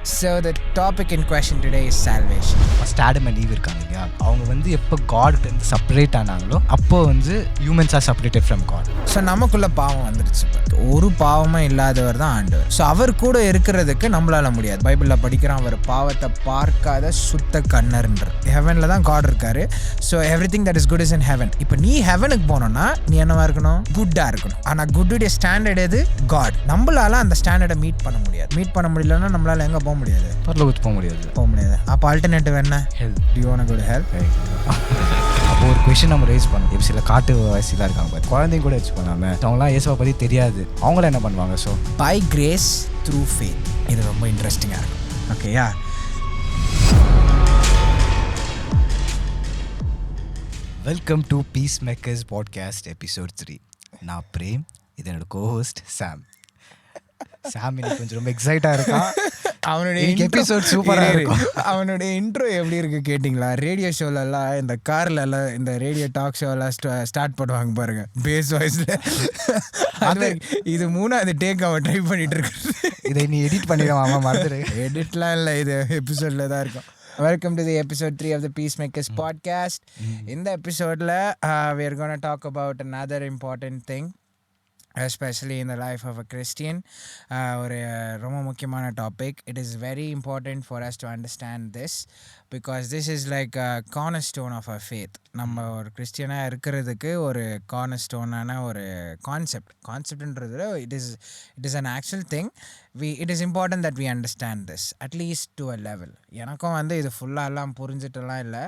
So the topic in question today is salvation. First Adam and eve இருக்காங்க இல்லையா, அவங்க வந்து எப்போ காட்லேருந்து செப்பரேட் ஆனாங்களோ அப்போ வந்து humans are separated from God. So நமக்குள்ள பாவம் வந்துருச்சு. ஒரு பாவமும் இல்லாதவர் தான் ஆண்டவர். ஸோ அவர் கூட இருக்கிறதுக்கு நம்மளால முடியாது. பைபிளில் படிக்கிறோம், அவர் பாவத்தை பார்க்காத சுத்த கண்ணர்ன்ற. ஹெவனில் தான் காட் இருக்காரு. So every thing that is good is in heaven. இப்போ நீ ஹெவனுக்கு போனோம்னா நீ என்னவா இருக்கணும்? குட்டாக இருக்கணும். ஆனால் குட்டுடைய ஸ்டாண்டர்ட் எது? காட். நம்மளால அந்த ஸ்டாண்டர்டை மீட் பண்ண முடியாது. மீட் பண்ண முடியலன்னா நம்மளால எங்கே போக முடியாது? பரலோகத்துக்கு போக முடியாது. அப்போ ஆல்டர்னேட்டிவ் என்ன? Health. Do you want to go to hell? அப்போ ஒரு கொஷின் நம்ம ரைஸ் பண்ணோம். இப்போ சில காட்டு வாசிலாம் இருக்காங்க பாரு, குழந்தைங்க கூட வச்சு பண்ணாமல் அவங்களாம் இயேசுவை பற்றி தெரியாது, அவங்களாம் என்ன பண்ணுவாங்க? So by grace through faith. இது ரொம்ப இன்ட்ரெஸ்டிங்காக இருக்கும். ஓகேயா? Welcome to peace makers podcast episode 3. நான் பிரேம், இது என்னோட கோஹோஸ்ட் சாம். சாம் இன்னைக்கு கொஞ்சம் ரொம்ப எக்ஸைட்டாக இருக்கான். அவனுடைய எபிசோட் சூப்பராக இருக்கும். அவனுடைய இன்ட்ரோ எப்படி இருக்கு கேட்டிங்களா? ரேடியோ ஷோலெல்லாம், இந்த கார்லலாம், இந்த ரேடியோ டாக் ஷோலாம் ஸ்டார்ட் பண்ணுவாங்க பாருங்க, பேஸ் வாய்ஸில். அது இது 3வது டேக் அவன் ட்ரை பண்ணிட்டு இருக்கு. இதை நீ எடிட் பண்ணிடுவான் மறந்துடு. எடிட்லாம் இல்லை, இது எபிசோடில் தான் இருக்கும். Welcome to the episode 3 of the Peacemakers podcast. In the episode, we are going to talk about another important thing, especially in the life of a Christian. ஒரு ரொம்ப முக்கியமான topic. It is very important for us to understand this because this is like a cornerstone of our faith. நம்ம ஒரு கிறிஸ்டியனாக இருக்கிறதுக்கு ஒரு கார்னர்ஸ்டோனான ஒரு கான்செப்ட்ன்றது it is an actual thing. It is important that we understand this at least to a level. எனக்கும் வந்து இது ஃபுல்லாக எல்லாம் புரிஞ்சிட்டுலாம் இல்லை,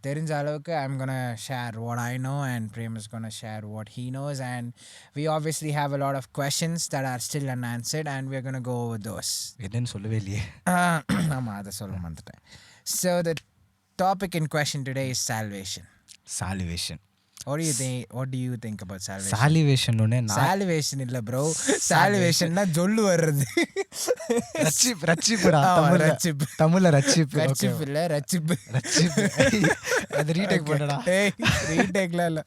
தெரிஞ்ச அளவுக்கு I'm gonna share what I know and Prem is gonna share what he knows, and we obviously have a lot of questions that are still unanswered and we're gonna go over those. என்னன்னு சொல்லவே இல்லையே. ஆமாம், அதை சொல்ல மாட்டேன். So the topic in question today is salvation. Salvation. What do you think about salvation? Salvation ஒண்ணே salvation இல்ல bro, salvationனா சொல்லு வர்றது. ரட்சிப்புடா. தமிழ்ல ரட்சிப்பு. ரட்சிப்பு இல்ல, ரட்சிப்பு. அது ரீடேக் பண்ணடா. ரீடேக்ல இல்ல,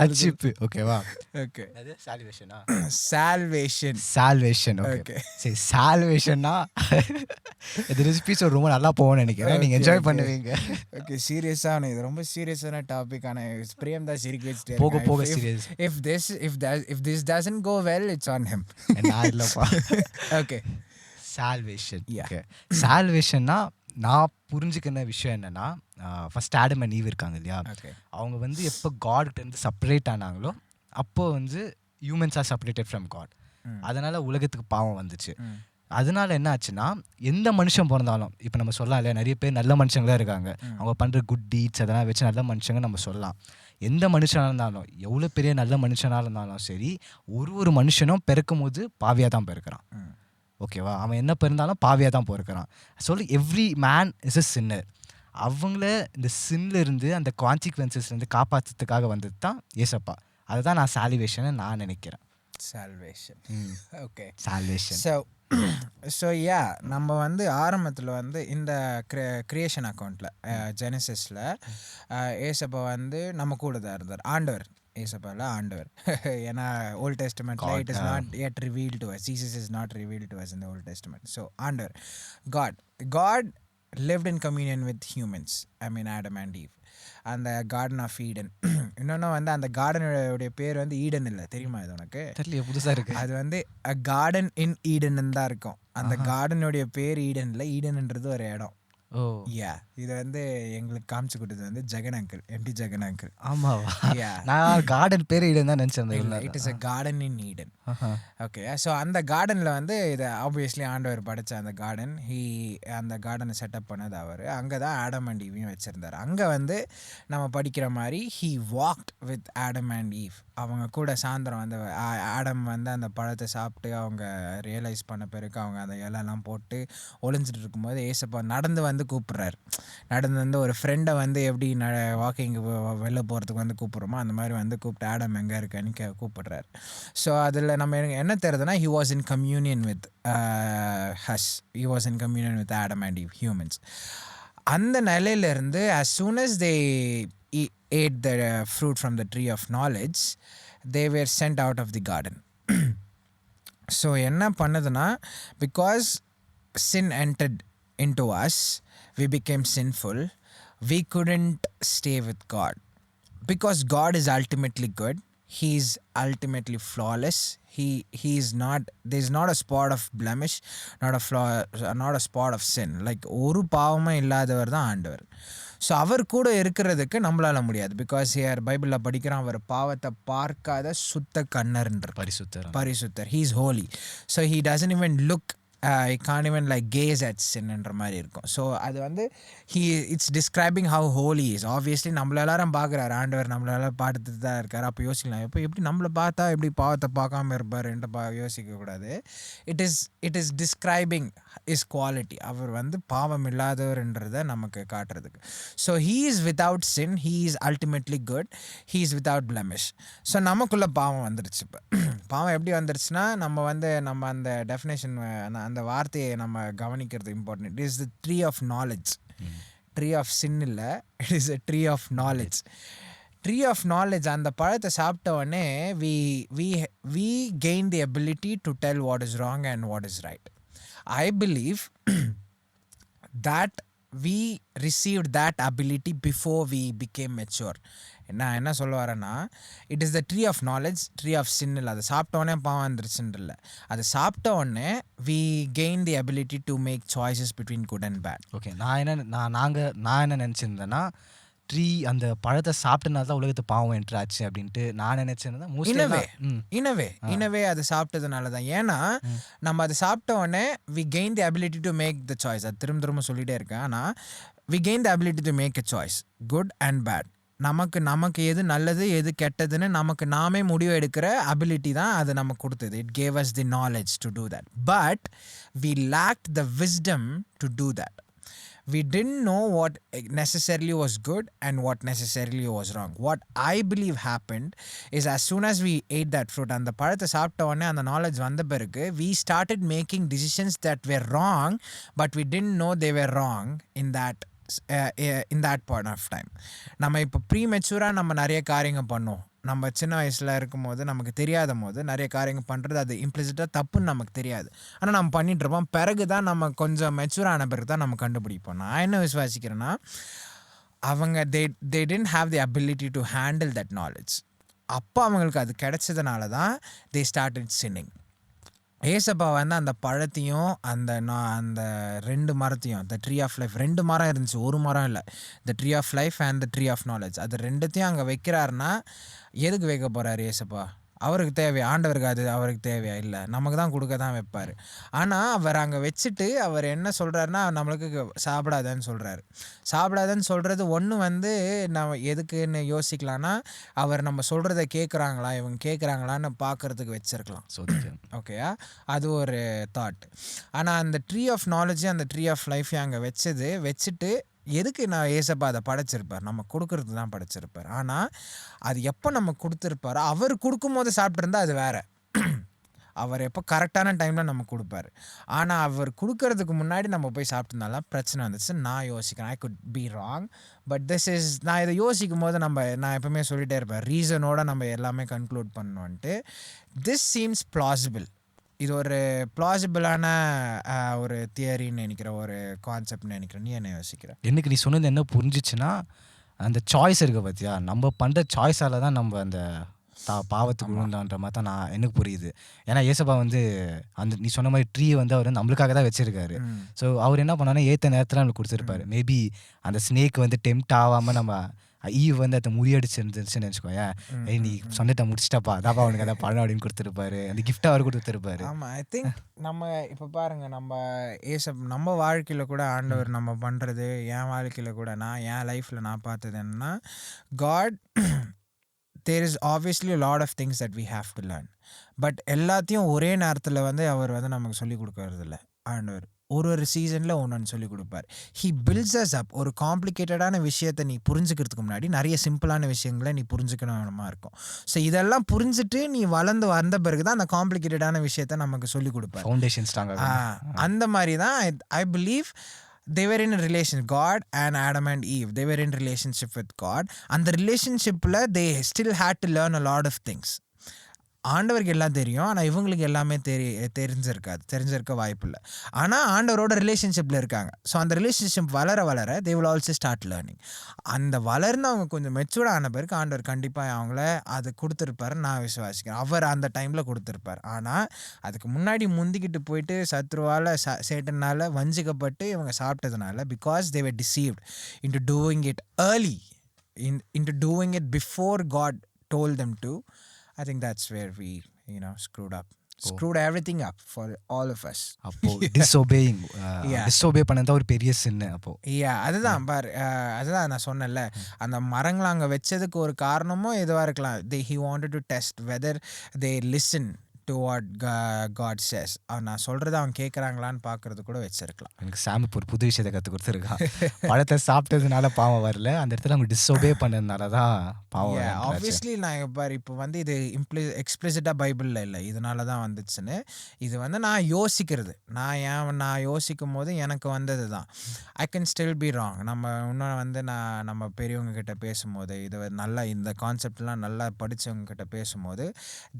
ரட்சிப்பு. ஓகேவா? ஓகே. அது சால்வேஷனா? சால்வேஷன். ஓகே. சரி, சால்வேஷன்னா இது எபிசோட் ரொம்ப நல்லா போகும்னு நினைக்கிறேன். நீங்க என்ஜாய் பண்ணுவீங்க. ஓகே, சீரியஸா இது ரொம்ப சீரியஸான டாபிக். ஆனா பிரேம் தான் சிரிக்க வச்சிட்டே போக serious. If this doesn't go well, it's on him. நான் இல்லப்பா. Okay, salvation. ஓகே, சால்வேஷன்னா நான் புரிஞ்சுக்கிற விஷயம் என்னன்னா, ஃபர்ஸ்ட் ஆடம் அண்ட் ஈவ் இருக்காங்க இல்லையா, அவங்க வந்து எப்போ காட்கிட்டேருந்து செப்பரேட் ஆனாங்களோ அப்போ வந்து humans are separated from God. அதனால உலகத்துக்கு பாவம் வந்துச்சு. அதனால என்ன ஆச்சுன்னா, எந்த மனுஷன் பிறந்தாலும், இப்போ நம்ம சொல்லலாம் இல்லையா, நிறைய பேர் நல்ல மனுஷங்களாக இருக்காங்க, அவங்க பண்ணுற குட் டீட்ஸ் அதெல்லாம் வச்சு நல்ல மனுஷங்க நம்ம சொல்லலாம். எந்த மனுஷனாக இருந்தாலும், எவ்வளோ பெரிய நல்ல மனுஷனாக இருந்தாலும் சரி, ஒரு மனுஷனும் பிறக்கும் போது பாவியாக தான் பிறக்கிறான். ஓகேவா? அவன் என்ன பிறந்தாலும் பாவியாக தான் பிறக்கிறான். சொல்லி எவ்ரி மேன் இஸ் அ சின்னர். அவங்கள இந்த சின்னிலேருந்து, அந்த கான்சிக்வன்சஸ்லேருந்து காப்பாற்றுறதுக்காக வந்தது தான் ஏசப்பா. அதுதான் நான் சால்வேஷனை நான் நினைக்கிறேன். சால்வேஷன். Okay, salvation. ஸோ நம்ம வந்து ஆரம்பத்தில் வந்து இந்த கிரியேஷன் அக்கௌண்ட்டில் ஜெனசிஸில் ஏசப்பா வந்து நம்ம கூட தான் இருந்தார். ஆண்டவர் ஏசப்பாவில் ஆண்டவர். ஏன்னா ஓல்ட் டெஸ்டமெண்ட்டில் it is not yet revealed to us. Jesus is not revealed to us in the Old Testament. So ஆண்டவர், God lived in communion with humans. I mean Adam and Eve. அந்த கார்டன் ஆஃப் ஈடன். இன்னொன்று வந்து அந்த கார்டனுடைய பேர் வந்து Eden இல்லை, தெரியுமா? இது உனக்கு தெரியல, புதுசாக இருக்குது. அது வந்து அ கார்டன் இன் ஈடன் தான் இருக்கும். அந்த கார்டனுடைய பேர் ஈடன் இல்லை, ஈடன்ன்றது ஒரு இடம். ஓ இது வந்து எங்களுக்கு காமிச்சு கொடுத்தது வந்து Jagan uncle, MD Jagan uncle. ஆமாவா? நான் கார்டன் பேர் ஈடன் தான் நினச்சேன். It is a garden in Eden. Okay, so அந்த கார்டனில் வந்து இதை ஆப்வியஸ்லி ஆண்டவர் படைச்ச அந்த கார்டன், அந்த கார்டனை செட்டப் பண்ணது அவர். அங்கே தான் ஆடம் அண்ட் ஈவையும் வச்சுருந்தார். அங்கே வந்து நம்ம படிக்கிற மாதிரி he walked with Adam and eve. அவங்க கூட சாயந்தரம் வந்து ஆடம் வந்து அந்த பழத்தை சாப்பிட்டு அவங்க ரியலைஸ் பண்ண பிறகு அவங்க அந்த இலெல்லாம் போட்டு ஒளிஞ்சிட்டு இருக்கும்போது ஏசப்பா நடந்து வந்து கூப்பிட்றாரு. நடந்து வந்து ஒரு ஃப்ரெண்டை வந்து எப்படி வாக்கிங்கு வெளில போகிறதுக்கு வந்து கூப்பிட்றோமோ அந்த மாதிரி வந்து கூப்பிட்டு ஆடம் எங்கே இருக்கேன்னு கூப்பிட்றாரு. ஸோ அதில் நம்ம என்ன தெரியுதுன்னா, he was in communion with us. He was in communion with Adam and Eve, humans. அந்த நிலையிலிருந்து as soon as they ate the fruit from the tree of knowledge, they were sent out of the garden. So என்ன பண்ணுதுன்னா, because sin entered into us, we became sinful, we couldn't stay with God. Because God is ultimately good, He's ultimately flawless. He's not, there's not a spot of blemish, not a flaw, not a spot of sin. Like ஒரு பாவமும் இல்லாதவர் தான் ஆண்டவர். So அவர் கூட இருக்கிறதுக்கு நம்மளால முடியாது. Because here பைபிளில் படிக்கிறோம், அவர் பாவத்தை பார்க்காத சுத்த கண்ணர்ன்ற பரிசுத்தர். He is holy. So he doesn't even look, I can't even like gaze at சின்ன்ற மாதிரி இருக்கும். ஸோ அது வந்து it's describing how holy is. Obviously நம்மள எல்லாரும் பார்க்குறாரு ஆண்டவர், நம்மளால பார்த்துட்டு தான் இருக்கார். அப்போ யோசிக்கலாம், இப்போ எப்படி நம்மளை பார்த்தா எப்படி பாவத்தை பார்க்காம இருப்பாருன்ட்டு யோசிக்கக்கூடாது. It is describing is quality. அவர் வந்து பாவம் இல்லாதவர்ன்றதை நமக்கு காட்டுறதுக்கு. So he is without sin, he is ultimately good, he is without blemish. So நமக்குள்ளே பாவம் வந்துருச்சு. இப்போ பாவம் எப்படி வந்துருச்சுன்னா, நம்ம அந்த டெஃபினேஷன், அந்த வார்த்தையை நம்ம கவனிக்கிறது important. It is the tree of knowledge. Tree of sin இல்லை, it is a tree of knowledge. Tree of knowledge, அந்த பழத்தை சாப்பிட்ட உடனே we gain the ability to tell what is wrong and what is right. I believe that we received that ability before we became mature. நான் என்ன சொல்ல வரேன்னா, it is the tree of knowledge, tree of sin இல்லை. அதை சாப்பிட்ட உடனே பாவம் வந்துருச்சுன்னு இல்லை. அதை சாப்பிட்ட உடனே we gain the ability to make choices between good and bad. Okay, நான் என்ன நினச்சிருந்தேன்னா, ட்ரீ அந்த பழத்தை சாப்பிட்டனால தான் உலகத்து பாவம் என்ட்ராச்சு அப்படின்ட்டு நான் நினைச்சேன். இனவே அதை சாப்பிட்டதுனால தான். ஏன்னா நம்ம அதை சாப்பிட்ட உடனே we gain the ability to make the choice. அது திரும்ப சொல்லிட்டே இருக்கேன். ஆனால் we gain the ability to make a choice, good and bad. நமக்கு எது நல்லது எது கெட்டதுன்னு நமக்கு நாமே முடிவு எடுக்கிற அபிலிட்டி தான் அது நமக்கு கொடுத்தது. It gave as the knowledge to do that. But we lacked the wisdom to do that. We didn't know what necessarily was good and what necessarily was wrong. What I believe happened is, as soon as we ate that fruit, and the பழத்தை சாப்பிட்ட உடனே அந்த knowledge வந்த பிறகு we started making decisions that were wrong, but we didn't know they were wrong in that point of time. நம்ம இப்போ ப்ரீமெச்சூராக நம்ம நிறைய காரியங்கள் பண்ணோம். நம்ம சின்ன வயசில் இருக்கும் போது நமக்கு தெரியாத போது நிறைய காரியங்கள் பண்ணுறது அது இம்ப்ளிசிட்டாக தப்புன்னு நமக்கு தெரியாது. ஆனால் நம்ம பண்ணிகிட்ருப்போம். பிறகு தான் நம்ம கொஞ்சம் மெச்சூர் ஆன பிறகு தான் நம்ம கண்டுபிடிப்போம். நான் என்ன விசுவாசிக்கிறேன்னா, அவங்க they didn't have the ability to handle that knowledge. அப்போ அவங்களுக்கு அது கிடைச்சதுனால தான் they started sinning. ஏசப்பா வந்து அந்த பழத்தையும் அந்த 2 மரத்தையும், த ட்ரீ ஆஃப் லைஃப், 2 மரம் இருந்துச்சு, ஒரு மரம் இல்லை, the tree of life and the tree of knowledge, அது 2த்தையும் அங்கே வைக்கிறாருன்னா எதுக்கு வைக்க போகிறாரு ஏசப்பா? அவருக்கு தேவையா? ஆண்டவருக்கு அது அவருக்கு தேவையா? இல்லை, நமக்கு தான் கொடுக்க தான் வைப்பார். ஆனால் அவர் அங்கே வச்சுட்டு அவர் என்ன சொல்கிறாருன்னா, நம்மளுக்கு சாப்பிடாதன்னு சொல்கிறாரு. சாப்பிடாதன்னு சொல்கிறது ஒன்று வந்து நம்ம எதுக்குன்னு யோசிக்கலான்னா, அவர் நம்ம சொல்கிறத கேட்குறாங்களா, இவங்க கேட்குறாங்களான்னு பார்க்குறதுக்கு வச்சுருக்கலாம். ஓகேயா, அது ஒரு தாட். ஆனால் அந்த ட்ரீ ஆஃப் நாலேஜ் அந்த ட்ரீ ஆஃப் லைஃபையும் அங்கே வச்சுட்டு எதுக்கு நான் ஏசப்பா அதை படைச்சிருப்பார்? நம்ம கொடுக்கறது தான் படைச்சிருப்பார். ஆனால் அது எப்போ நம்ம கொடுத்துருப்பாரோ, அவர் கொடுக்கும்போது சாப்பிட்ருந்தா அது வேறு. அவர் எப்போ கரெக்டான டைமில் நம்ம கொடுப்பார். ஆனால் அவர் கொடுக்கறதுக்கு முன்னாடி நம்ம போய் சாப்பிட்ருந்தாலும் பிரச்சனை வந்துச்சு நான் யோசிக்கிறேன். I could be wrong, but நான் இதை யோசிக்கும் போது நான் எப்பவுமே சொல்லிகிட்டே இருப்பேன், ரீசனோட நம்ம எல்லாமே கன்க்ளூட் பண்ணோன்ட்டு. This seems plausible. இது ஒரு பிளாசிபிளான ஒரு தியரின்னு நினைக்கிறேன், ஒரு கான்செப்ட்னு நினைக்கிறேன். நீ என்ன யோசிக்கிற? எனக்கு நீ சொன்னது என்ன புரிஞ்சிச்சுன்னா, அந்த சாய்ஸ் இருக்குது பார்த்தியா, நம்ம பண்ணுற சாய்ஸால் தான் நம்ம அந்த பாவத்துக்கு விழுந்தான்ற மாதிரி தான் எனக்கு புரியுது. ஏன்னா ஏசப்பா வந்து அந்த நீ சொன்ன மாதிரி ட்ரீ வந்து அவர் நம்மளுக்காக தான் வச்சிருக்காரு. ஸோ அவர் என்ன பண்ணாருன்னா ஏற்ற நேரத்தில் நம்மளுக்கு கொடுத்துருப்பாரு. மேபி அந்த ஸ்னேக் வந்து டெம்ப்ட் ஆகாமல் நம்ம ஈவ் வந்து அதை முறியடிச்சிருந்துச்சுன்னு வச்சுக்கோயேன், நீ சொன்னதை முடிச்சிட்டப்பா அதாப்பா அவனுக்கு அதை பழம் அப்படின்னு கொடுத்துருப்பாரு. அந்த கிஃப்ட் அவர் கொடுத்துருப்பாரு. ஆமாம், ஐ திங்க் நம்ம இப்போ பாருங்க, நம்ம வாழ்க்கையில் கூட ஆண்டவர் நம்ம பண்ணுறது, என் வாழ்க்கையில் கூட என் லைஃப்பில் நான் பார்த்தது என்னன்னா, God there is obviously a lot of things that we have to learn, but எல்லாத்தையும் ஒரே நேரத்தில் வந்து அவர் வந்து நமக்கு சொல்லிக் கொடுக்கறது இல்லை. ஆண்டவர் ஒரு சீசனில் ஒன்று சொல்லிக் கொடுப்பார். ஹி பில்ட்ஸ் அஸ் அப். ஒரு காம்ப்ளிகேட்டடான விஷயத்தை நீ புரிஞ்சுக்கிறதுக்கு முன்னாடி நிறைய சிம்பிளான விஷயங்களை நீ புரிஞ்சுக்கணுமா இருக்கும். ஸோ இதெல்லாம் புரிஞ்சுட்டு நீ வளர்ந்து வந்த பிறகு தான் அந்த காம்ப்ளிகேட்டடான விஷயத்தை நமக்கு சொல்லிக் கொடுப்பார். Foundation strong. அந்த மாதிரி தான் I believe they were in a relation. God and Adam and Eve, they were in relationship with God. And the relationship they still had to learn a lot of things. ஆண்டவருக்கு எல்லாம் தெரியும், ஆனால் இவங்களுக்கு எல்லாமே தெரிஞ்சிருக்க வாய்ப்பு இல்லை. ஆனால் ஆண்டவரோட ரிலேஷன்ஷிப்பில் இருக்காங்க. ஸோ அந்த ரிலேஷன்ஷிப் வளர வளர they will also start learning. அந்த வளர்ந்து அவங்க கொஞ்சம் மெச்சூர்ட் ஆன பிறகு ஆண்டவர் கண்டிப்பாக அவங்கள அது கொடுத்துருப்பாரு நான் விசுவாசிக்கிறேன். அவர் அந்த டைமில் கொடுத்துருப்பார். ஆனால் அதுக்கு முன்னாடி முந்திக்கிட்டு போயிட்டு சத்ருவால் சேட்டனால் வஞ்சிக்கப்பட்டு இவங்க சாப்பிட்டதுனால, because they were deceived into doing it early, into doing it before God told them to. I think that's where we, screwed everything up for all of us. அப்போ disobey பண்ணது ஒரு பெரிய sin. அப்போ அதுதான் பாரு, அதுதான் நான் சொன்னேன்ல, அந்த மரங்களை அங்கே வச்சதுக்கு ஒரு காரணமும் இதுவாக இருக்கலாம். he wanted to test whether they listen to what God says. நான் சொல்கிறத அவங்க கேட்குறாங்களான்னு பார்க்குறது கூட வச்சிருக்கலாம். எனக்கு சாம் இப்போ ஒரு புது விஷயத்தை கற்றுக் கொடுத்துருக்கான். பழத்தை சாப்பிட்டதுனால பாவம் வரல, அந்த இடத்துல அவங்க டிஸ்ஓபே பண்ணதுனால தான் பாவம். ஆப்வியஸ்லி நான் இப்போ இது எக்ஸ்பிளிசிட்டாக பைபிளில் இல்லை, இதனால தான் வந்துச்சுன்னு. இது நான் யோசிக்கிறது, நான் யோசிக்கும் போது எனக்கு வந்தது தான். I can still be wrong. நம்ம இன்னும் நம்ம பெரியவங்க கிட்ட பேசும்போது, இது நல்லா இந்த கான்செப்ட்லாம் நல்லா படித்தவங்க கிட்ட பேசும்போது,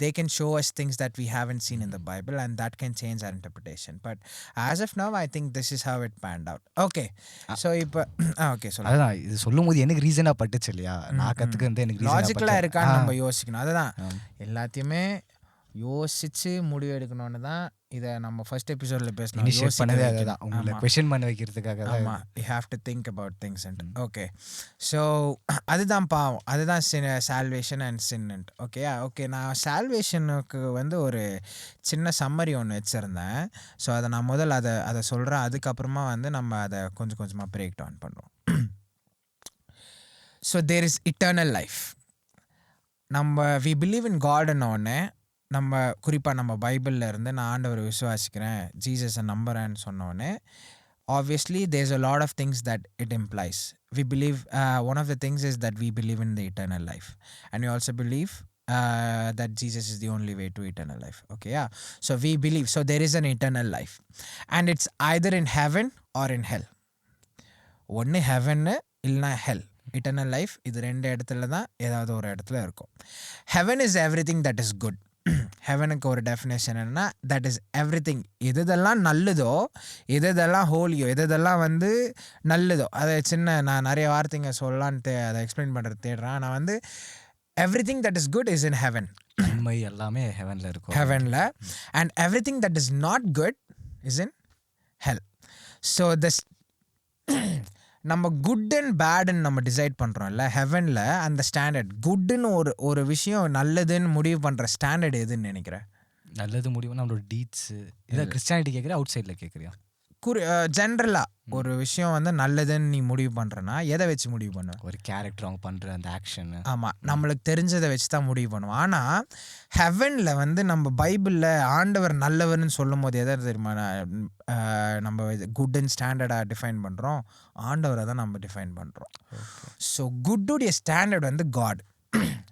they can show us things that we haven't seen in the Bible, and that can change our interpretation. But as of now, I think this is how it panned out. Okay, so இப்போ okay, சொல்லுங்க. அதான் இது சொல்லும்போது எனக்கு ரீசனா பட்டுச்சு இல்லையா, நான் கற்றுக்கிறது எனக்கு லாஜிக்கலாக இருக்கான்னு நம்ம யோசிக்கணும். அதுதான் எல்லாத்தையுமே யோசிச்சு முடிவு எடுக்கணும்னு தான் இதை நம்ம ஃபர்ஸ்ட் எபிசோடில் பேசணும். அதுதான் உங்களை கொஸ்டின் பண்ண வைக்கிறதுக்காக. ஆமாம், you have to think about things and okay. So அதுதான் பாவம், அதுதான் சால்வேஷன் அண்ட் சின்னன்ட். ஓகே, நான் சால்வேஷனுக்கு ஒரு சின்ன சம்மரி ஒன்று வச்சுருந்தேன். ஸோ அதை நான் முதல்ல அதை சொல்கிறேன், அதுக்கப்புறமா நம்ம அதை கொஞ்சம் கொஞ்சமாக பிரேக் டவுன் பண்ணுறோம். So there is eternal life. we believe in Godன்னொன்னே நம்ம குறிப்பாக நம்ம பைபிளில் இருந்து நான் ஆண்டவரை விசுவாசிக்கிறேன், ஜீசஸை நம்புகிறேன்னு சொன்னோடனே obviously there's a lot of things that it implies. We believe, one of the things is that we believe in the eternal life, and we also believe that Jesus is the only way to eternal life. So we believe, so there is an eternal life, and it's either in heaven or in hell. ஒன்று heaven இல்லைனா hell. Eternal life இது ரெண்டு இடத்துல தான் ஏதாவது ஒரு இடத்துல இருக்கும். Heaven is everything that is good. ஹெவனுக்கு ஒரு டெஃபினேஷன் என்னன்னா, தட் இஸ் எவ்ரிதிங். எதெல்லாம் நல்லதோ, எதெல்லாம் ஹோலியோ, எதெல்லாம் நல்லதோ, அதை நான் நிறைய வார்த்தைங்க சொல்லலான்ட்டு அதை எக்ஸ்பிளைன் பண்ணுறது தேடுறேன். நான் everything that is good is in heaven. உண்மை எல்லாமே ஹெவனில் இருக்கும், ஹெவனில். And everything that is not good is in hell. So நம்ம குட் அண்ட் பேடுன்னு நம்ம டிசைட் பண்ணுறோம்ல ஹெவனில், அந்த ஸ்டாண்டர்ட் குட்டுன்னு ஒரு விஷயம் நல்லதுன்னு முடிவு பண்ணுற ஸ்டாண்டர்ட் எதுன்னு நினைக்கிறேன்? நல்லது முடிவுன்னா நம்மளோட டீட்ஸு. இதை கிறிஸ்டியானிட்டி கேட்குறியா அவுட் சைடில் கேட்குறியா? ஜென்ரலாக ஒரு விஷயம் நல்லதுன்னு நீ முடிவு பண்ணுறனா எதை வச்சு முடிவு பண்ணுவேன்? ஒரு கேரக்டர் அவங்க பண்ணுற அந்த ஆக்ஷன். ஆமாம், நம்மளுக்கு தெரிஞ்சதை வச்சு தான் முடிவு பண்ணுவோம். ஆனால் ஹெவனில் நம்ம பைபிளில் ஆண்டவர் நல்லவர்னு சொல்லும் போது எதை தெரியுமா நம்ம குட் அண்ட் ஸ்டாண்டர்டாக டிஃபைன் பண்ணுறோம்? ஆண்டவரை தான் நம்ம டிஃபைன் பண்ணுறோம். ஸோ குட்டுடைய ஸ்டாண்டர்ட் காட்.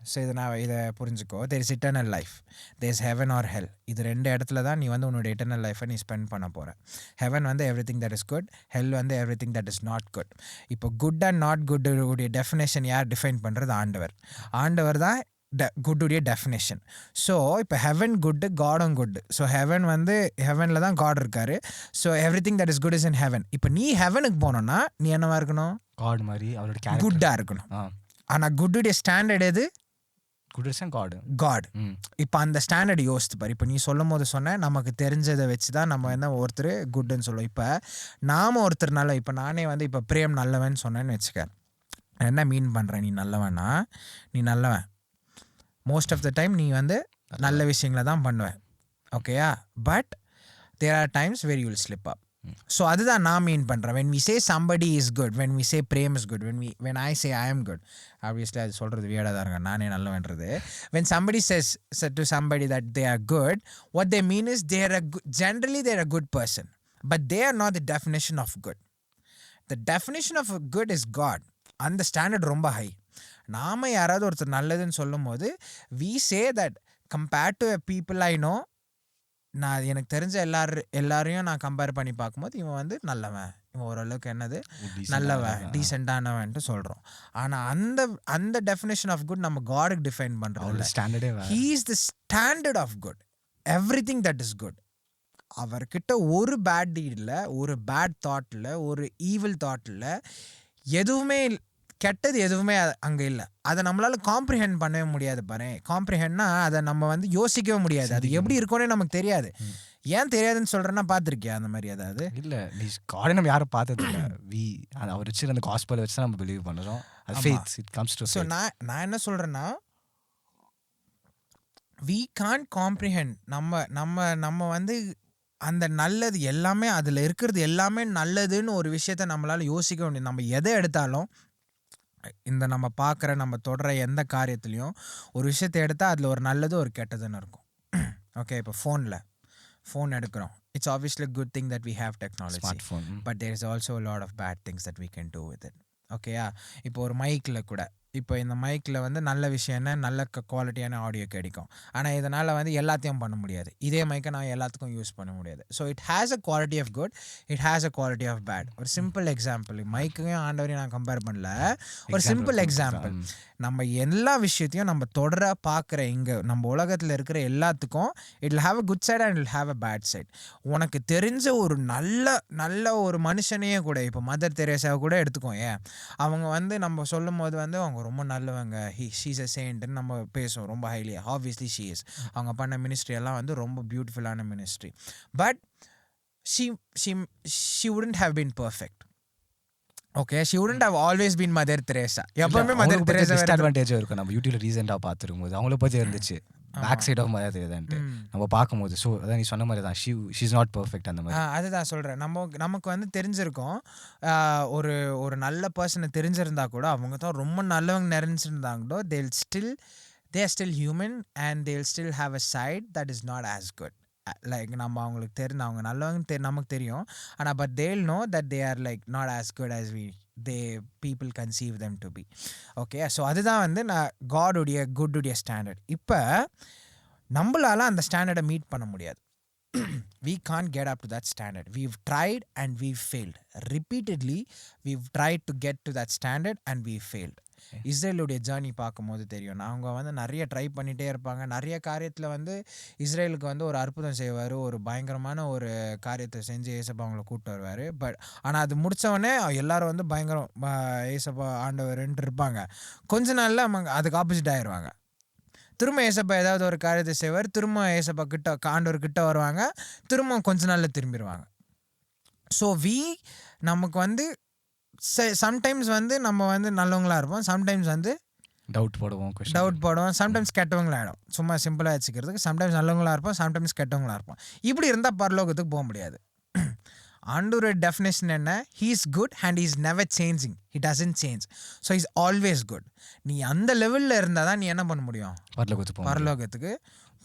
ஸோ இதை புரிஞ்சுக்கோ. There is eternal life, there is heaven or hell. இது ரெண்டு இடத்துல தான் நீ உன்னோட இட்டர்னல் லைஃபை நீ ஸ்பெண்ட் பண்ண போகிற. Heaven everything that is good, hell everything that is not good. இப்போ குட் அண்ட் நாட் குட் உடைய டெஃபினேஷன் யார் டிஃபைன் பண்ணுறது? ஆண்டவர். ஆண்டவர் தான் குட்டுடைய டெஃபினேஷன். ஸோ இப்போ ஹெவன் குட்டு, காடும் குட்டு. ஸோ ஹெவனில் தான் காட் இருக்காரு. So everything that is good is in heaven. இப்போ நீ ஹெவனுக்கு போனோன்னா நீ என்னவா இருக்கணும்? காட் மாதிரி, அவரோட குட்டாக இருக்கணும். ஆனால் குட்டுடைய ஸ்டாண்டர்ட் எது? காட். இப்போ அந்த ஸ்டாண்டர்ட் யோசித்து பாரு. இப்போ நீ சொல்லும் போது சொன்ன நமக்கு தெரிஞ்சதை வச்சு தான் நம்ம ஒருத்தர் குட்டுன்னு சொல்லுவோம். இப்போ நாம் ஒருத்தர்னால, இப்போ நானே இப்போ பிரேம் நல்லவன் சொன்னேன்னு வச்சுக்க, என்ன மீன் பண்ணுறேன்? நீ நல்லவனா? நீ நல்லவன். மோஸ்ட் ஆஃப் த டைம் நீ நல்ல விஷயங்களை தான் பண்ணுவேன். ஓகேயா? But there are times where you will slip up. So அதுதான் நான் மீன் பண்ணுறேன். when we say somebody is good, when we say prem is good, when I say I am good, obviously அது சொல்கிறது வியடாக தான் இருங்க, நானே நல்லவன்றது. when somebody says to somebody that they are good, what they mean is generally they are a good person, but they are not the definition of good. The definition of a good is God. அந்த standard ரொம்ப high. நாம் யாராவது ஒருத்தர் நல்லதுன்னு சொல்லும் போது we say that compared to a people I know, நான் எனக்கு தெரிஞ்ச எல்லாரையும் நான் கம்பேர் பண்ணி பார்க்கும்போது இவன் வந்து நல்லவன், இவன் ஓரளவுக்கு என்னது நல்லவன், டீசெண்டானவன்ட்டு சொல்கிறோம். ஆனால் அந்த அந்த டெஃபினேஷன் ஆஃப் குட் நம்ம காடுக்கு டிஃபைன் பண்ணுறோம். ஸ்டாண்டர்டே he is the standard of good, everything that is good. அவர்கிட்ட ஒரு பேட் டீடில், ஒரு பேட் தாட்டில், ஒரு ஈவில் தாட்டில் எதுவுமே கெட்டது எதுவுமே அங்கே இல்லை. அதை நம்மளால் காம்ப்ரிஹெண்ட் பண்ணவே முடியாது. பாரு, காம்ப்ரிஹெண்ட்னா அதை நம்ம வந்து யோசிக்கவே முடியாது. அது எப்படி இருக்கும்னே நமக்கு தெரியாது. ஏன் தெரியாதுன்னு சொல்கிறேன்னா, பார்த்துருக்கியா அந்த மாதிரி? அதாவது இல்லை, நீ காடை நம்ம யாரும் பார்த்தது இல்லை. அவர் வச்சு அந்த காஸ்பலை வச்சு நம்ம பிலீவ் பண்ணுறோம். It comes to. ஸோ நான் என்ன சொல்கிறேன்னா, we can't comprehend. நம்ம வந்து அந்த நல்லது எல்லாமே அதில் இருக்கிறது எல்லாமே நல்லதுன்னு ஒரு விஷயத்த நம்மளால் யோசிக்க முடியும். நம்ம எதை எடுத்தாலும் இந்த நம்ம பார்க்குற நம்ம தொடர எந்த காரியத்துலேயும் ஒரு விஷயத்தை எடுத்தால் அதில் ஒரு நல்லது ஒரு கெட்டதுன்னு இருக்கும். ஓகே, இப்போ ஃபோன் எடுக்கிறோம். It's obviously a good thing that we have technology. Smartphone. But there is also a lot of bad things that we can do with it. ஓகேயா? இப்போ ஒரு மைக்கில் கூட, இப்போ இந்த மைக்கில் வந்து நல்ல விஷயம் என்ன, நல்ல குவாலிட்டியான ஆடியோ கிடைக்கும். ஆனால் இதனால் வந்து எல்லாத்தையும் பண்ண முடியாது. இதே மைக்கை நான் எல்லாத்துக்கும் யூஸ் பண்ண முடியாது. So it has a quality of good, it has a quality of bad. ஒரு சிம்பிள் எக்ஸாம்பிள், மைக்கையும் ஆண்டவரையும் நான் கம்பேர் பண்ணல. ஒரு சிம்பிள் எக்ஸாம்பிள், நம்ம எல்லா விஷயத்தையும் நம்ம தொடர பார்க்குற இங்கே நம்ம உலகத்தில் இருக்கிற எல்லாத்துக்கும் it will have a good side and it will have a bad side. உனக்கு தெரிஞ்ச ஒரு நல்ல ஒரு மனுஷனையே கூட, இப்போ மதர் தெரேசாவை கூட எடுத்துக்கோ. ஏன் அவங்க வந்து நம்ம சொல்லும் போது வந்து அவங்க ரொம்ப நல்லவங்க, ஷீஸ் அ செயின்ட்னு நம்ம பேசுவோம் ரொம்ப ஹைலி. Obviously she is. அவங்க பண்ண மினிஸ்ட்ரி எல்லாம் வந்து ரொம்ப பியூட்டிஃபுல்லான ministry. But she wouldn't have been perfect. Okay, she wouldn't have always been Mother Teresa. எப்பவுமே மதர் தெரேசா டிஸ்அட்வான்டேஜ் இருக்கும். நம்ம யூடியூப்ல ரீசெண்டாக பார்த்துருக்கும் போது அவங்கள பற்றி இருந்துச்சு பேக் சைட் ஆஃப் மதர் தெரேசான்ட்டு நம்ம பார்க்கும்போது. ஸோ அதான் நீ சொன்ன மாதிரி தான், ஷீ இஸ் நாட் பெர்ஃபெக்ட். அந்த மாதிரி அதுதான் சொல்கிறேன். நமக்கு வந்து தெரிஞ்சிருக்கும், ஒரு நல்ல பர்சனை தெரிஞ்சிருந்தா கூட அவங்க தான் ரொம்ப நல்லவங்க நிறைஞ்சிருந்தாங்களோ, they are still human and they'll still have a side that is not as good. Like நம்ம அவங்களுக்கு தெரிஞ்ச அவங்க நல்லவங்க நமக்கு தெரியும். ஆனால் but they'll know that they are like not as good as people conceive them to be. Okay, so அதுதான் வந்து நான் காடுடைய குட்டுடைய ஸ்டாண்டர்ட். இப்போ நம்மளால அந்த ஸ்டாண்டர்டை மீட் பண்ண முடியாது. We can't get up to that standard. We've tried and we've failed. Repeatedly, we've tried to get to that standard and we failed. இஸ்ரேலுடைய journey பார்க்கும்போது தெரியும், அவங்க வந்து நிறைய ட்ரை பண்ணிகிட்டே இருப்பாங்க. நிறைய காரியத்தில் வந்து இஸ்ரேலுக்கு வந்து ஒரு அற்புதம் செய்வார், ஒரு பயங்கரமான ஒரு காரியத்தை செஞ்சு ஏசப்பா அவங்கள கூப்பிட்டு வருவார். பட் ஆனால் அது முடித்தவொடனே எல்லாரும் வந்து பயங்கரம் ஏசப்பா ஆண்டவர்ன்ட்டு இருப்பாங்க. கொஞ்ச நாளில் அவங்க அதுக்கு ஆப்போசிட் ஆயிடுவாங்க. திரும்ப ஏசப்பா ஏதாவது ஒரு காரியத்தை செய்வார், திரும்ப ஏசப்பா ஆண்டவர் கிட்ட வருவாங்க, திரும்ப கொஞ்ச நாளில் திரும்பிடுவாங்க. ஸோ நமக்கு வந்து சம்டைம்ஸ் வந்து நம்ம வந்து நல்லவங்களாக இருப்போம், சம்டைம்ஸ் வந்து டவுட் போடுவோம், சம்டைம்ஸ் கெட்டவங்களாகிடும். சும்மா சிம்பிளாக வச்சுக்கிறதுக்கு சம்டைம்ஸ் நல்லவங்களாக இருப்போம், சம்டைம்ஸ் கெட்டவங்களாக இருப்போம். இப்படி இருந்தால் பரலோகத்துக்கு போக முடியாது. ஆண்டவரோட டெஃபினேஷன் என்ன? He is good and he is never changing. He doesn't change. So is always good. நீ அந்த லெவலில் இருந்தால் தான் நீ என்ன பண்ண முடியும்? பரலோகத்துக்கு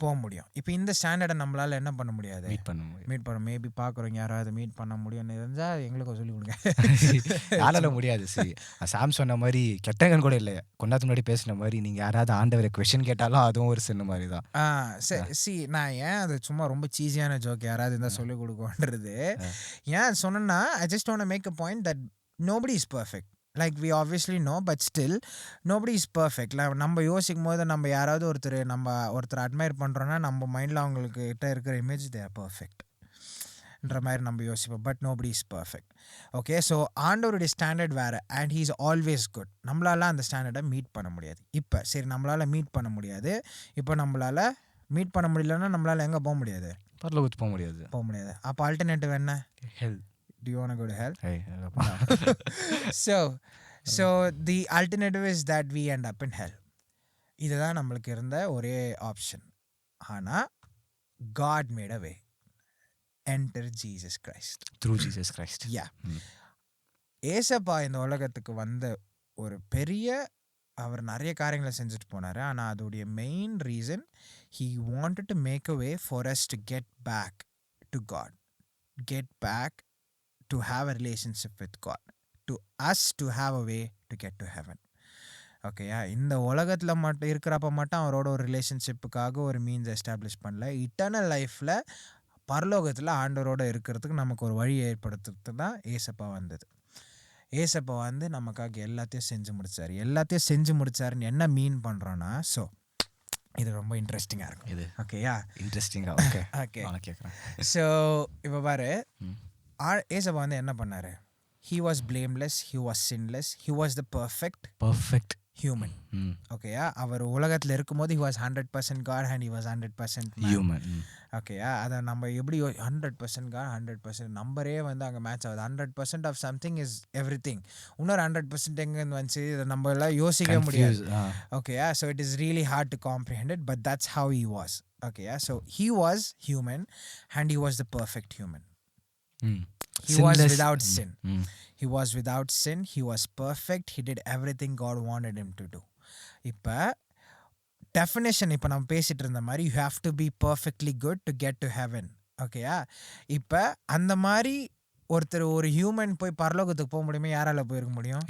போக முடியும். இப்போ இந்த ஸ்டாண்டர்டை நம்மளால் என்ன பண்ண முடியாது? மீட் பண்ண மேபி பார்க்குறோங்க யாராவது மீட் பண்ண முடியும்னு இருந்தால் எங்களுக்கும் சொல்லிக் கொடுங்க. யாரால முடியாது. சரி, சாம் சொன்ன மாதிரி கெட்டவங்க கூட இல்லை, கொண்டாத்து முன்னாடி பேசின மாதிரி நீங்கள் யாராவது ஆண்டவரை கொஸ்டின் கேட்டாலும் அதுவும் ஒரு சின்ன மாதிரி தான். நான் ஏன் அது சும்மா ரொம்ப சீஸியான ஜோக் யாராவது இருந்தால் சொல்லிக் கொடுக்கன்றது ஏன் சொன்னேன்னா, I just want to make a point that nobody is perfect. Like we obviously know, but still nobody is perfect. நம்ம யோசிக்கும் போது நம்ம யாராவது ஒருத்தர் அட்மையர் பண்ணுறோன்னா நம்ம மைண்டில் அவங்களுக்கு கிட்ட இருக்கிற இமேஜ் they are perfect ன்ற மாதிரி நம்ம யோசிப்போம். But nobody is perfect. Okay, so ஆண்டவருடைய ஸ்டாண்டர்ட் வேறு and he is always good. நம்மளால அந்த ஸ்டாண்டர்டை மீட் பண்ண முடியாது. இப்போ சரி, நம்மளால் மீட் பண்ண முடியாது. இப்போ நம்மளால் மீட் பண்ண முடியலன்னா நம்மளால் எங்கே போக முடியாது? பரலோகத்துக்கு போக முடியாது. அப்போ ஆல்டர்னேட்டிவ் என்ன? ஹெல். Do you want to go to hell? Hey, so the alternative is that we end up in hell. இதுதான் நம்மளுக்கு இருந்த ஒரே ஆப்ஷன். ஆனால் God made a way. Enter Jesus Christ. Through Jesus Christ. Yeah. ஏசப்பா இந்த உலகத்துக்கு வந்த ஒரு பெரிய, அவர் நிறைய காரியங்களை செஞ்சுட்டு போனார். ஆனால் அதோடைய main reason, he wanted to make a way for us to get back to God. Get back to have a relationship with God, to us to have a way to get to heaven. ஓகேயா, இந்த உலகத்தில் மட்டும் இருக்கிறப்ப மட்டும் அவரோட ஒரு ரிலேஷன்ஷிப்புக்காக ஒரு means establish பண்ணல. இட்டர்னல் லைஃப்பில் பரலோகத்தில் ஆண்டவரோட இருக்கிறதுக்கு நமக்கு ஒரு வழி ஏற்படுத்துறதுக்கு தான் ஏசப்பா வந்தது. ஏசப்பா வந்து நமக்காக எல்லாத்தையும் செஞ்சு முடிச்சாருன்னு என்ன மீன் பண்ணுறோன்னா, ஸோ இது ரொம்ப இன்ட்ரெஸ்டிங்காக இருக்கும் இது. ஓகேயா? இன்ட்ரெஸ்டிங்காக ஓகே ஓகே. நான் கேட்குறேன். ஸோ இப்போ பாரு, ஏசப்பா வந்து என்ன பண்ணாரு? He was blameless, he was sinless, he was the perfect human. ஓகேயா? அவர் உலகத்தில் இருக்கும்போது he was 100% God and he was 100% man. Human. ஓகேயா? அதை நம்ம எப்படி 100% God 100% நம்பரே வந்து அங்கே மேட்ச் ஆகுது. 100% of something is everything. இன்னொரு 100% எங்கேருந்து வந்துச்சு இதை நம்ம எல்லாம் யோசிக்கவே முடியாது. ஓகேயா? So it is really hard to comprehend it, but that's how he was. ஓகேயா? So he was human and he was the perfect human. He was without sin. He was without sin. He was perfect. He did everything God wanted him to do. இப்போ definition இப்போ நம்ம பேசிகிட்டு இருந்த மாதிரி you have to be perfectly good to get to heaven. ஓகேயா? இப்போ அந்த மாதிரி ஒரு ஹியூமன் போய் பரலோகத்துக்கு போக முடியுமா? யாரால போயிருக்க முடியும்?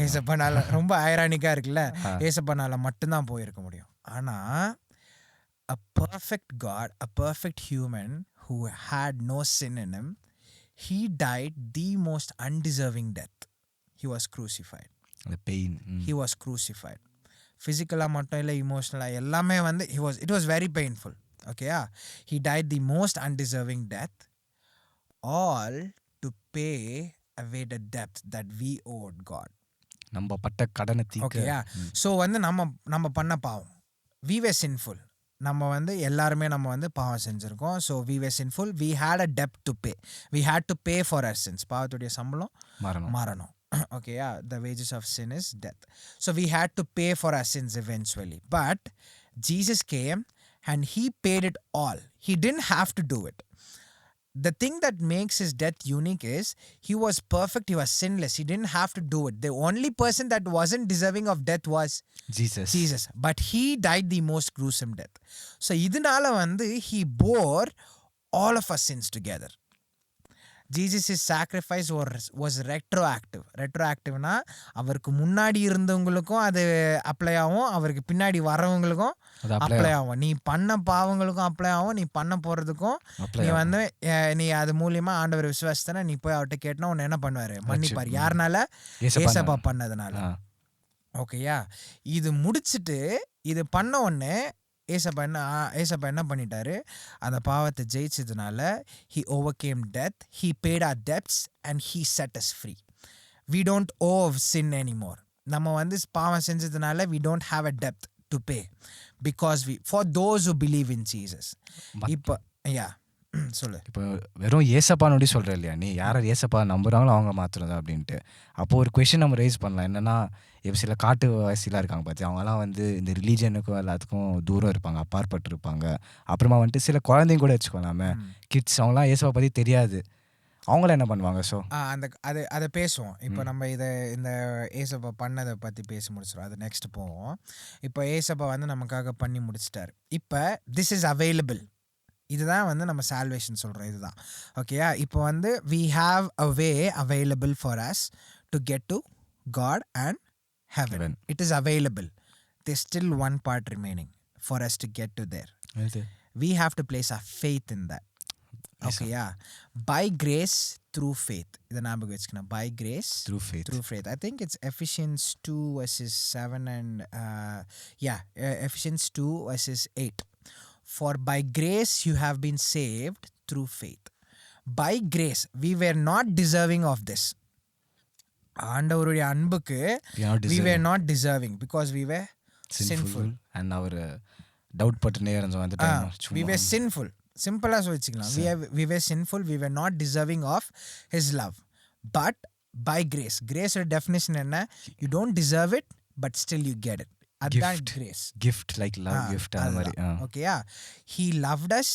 ஏசப்பானால. ரொம்ப ஐரானிக்காக இருக்குல்ல, ஏசப்பானால மட்டும்தான் போயிருக்க முடியும். ஆனால் a perfect God, a perfect human who had no sin in him, he died the most undeserving death. He was crucified. The pain. He was crucified. Physically மட்டும் இல்லை, emotionally எல்லாமே வந்து it was very painful. Okay, he died the most undeserving death, all to pay away the debt that we owed God. நம்ம பட்ட கடனை தீர்க்க. Okay, so வந்து நம்ம பண்ண பாவம், we were sinful. நம்ம வந்து எல்லாருமே நம்ம வந்து பாவம் செஞ்சுருக்கோம். So we were sinful. We had a debt to pay. We had to pay for our sins. பாவத்துடைய சம்பளம் மரணம். ஓகேயா? The wages of sin is death. So we had to pay for our sins eventually. But Jesus came and he paid it all. He didn't have to do it. The thing that makes his death unique is he was perfect, he was sinless, he didn't have to do it. The only person that wasn't deserving of death was Jesus. But he died the most gruesome death. So idunala vandu he bore all of our sins together. Jesus' sacrifice was retroactive. ரெட்ரோஆக்டிவ்னா அவருக்கு முன்னாடி இருந்தவங்களுக்கும் அது apply ஆகும், அவருக்கு பின்னாடி வரவங்களுக்கும் apply ஆகும். நீ பண்ண பாவங்களுக்கும் apply ஆகும், நீ பண்ண போகிறதுக்கும் நீ வந்து நீ அது மூலியமா ஆண்டவர் விசுவாசத்தானே நீ போய் அவர்கிட்ட கேட்டனா உன்னை என்ன பண்ணுவார்? மன்னிப்பார். யாருனால? ஏசப்பா பண்ணதுனால. ஓகேயா? இது முடிச்சுட்டு இது பண்ண உடனே ஏசப்பா என்ன பண்ணிட்டாரு? அந்த பாவத்தை ஜெயிச்சதுனால he overcame death, he paid our debts and he set us free. We don't owe sin anymore. நம்ம வந்து பாவம் செஞ்சதுனால we don't have a debt to pay because for those who believe in Jesus. இப்போ சொல்லு. இப்போ வெறும் ஏசப்பானோடி சொல்கிற இல்லையா, நீ யாரை ஏசப்பா நம்புகிறாங்களோ அவங்க மாத்திரம் தான் அப்படின்ட்டு. அப்போது ஒரு கொஷின் நம்ம ரைஸ் பண்ணலாம். என்னென்னா, இப்போ சில காட்டு வாசிலாம் இருக்காங்க பார்த்து, அவங்களாம் வந்து இந்த ரிலீஜனுக்கும் எல்லாத்துக்கும் தூரம் இருப்பாங்க, அப்பாற்பட்டு இருப்பாங்க. அப்புறமா வந்துட்டு சில குழந்தைங்க கூட வச்சுக்கோலாமே, கிட்ஸ், அவங்களாம் ஏசப்பா பற்றி தெரியாது. அவங்களாம் என்ன பண்ணுவாங்க? ஸோ அதை பேசுவோம். இப்போ நம்ம இந்த ஏசப்பா பண்ணதை பற்றி பேசி முடிச்சிடும், அது நெக்ஸ்ட் போவோம். இப்போ ஏசப்பா வந்து நமக்காக பண்ணி முடிச்சிட்டாரு. இப்போ திஸ் இஸ் அவைலபிள். இதுதான் வந்து நம்ம சால்வேஷன் சொல்கிறோம். இதுதான் ஓகேயா? இப்போ வந்து we have a way available for us to get to God and heaven. It is available. There's still one part remaining for us to get to there. We have to place our faith in that. Okay, yeah. By grace through faith. இதை ஞாபகம் வச்சுக்கணும். By grace through faith. I think it's Ephesians 2 verses 7 and Ephesians 2 verses 8. For by grace you have been saved through faith. By grace. We were not deserving of this. ஆண்டவருடைய அன்புக்கு we were not deserving because we were sinful. And our doubt பட்டு நேரஞ்ச வந்துட்டாங்க. We were sinful. சிம்பிளா சொல்லிக்கலாம். We were sinful. We were not deserving of his love. But by grace. Grace definition என்ன? You don't deserve it but still you get it. அதான் grace. gift like love gift அந்த மாதிரி. ஓகேயா? he loved us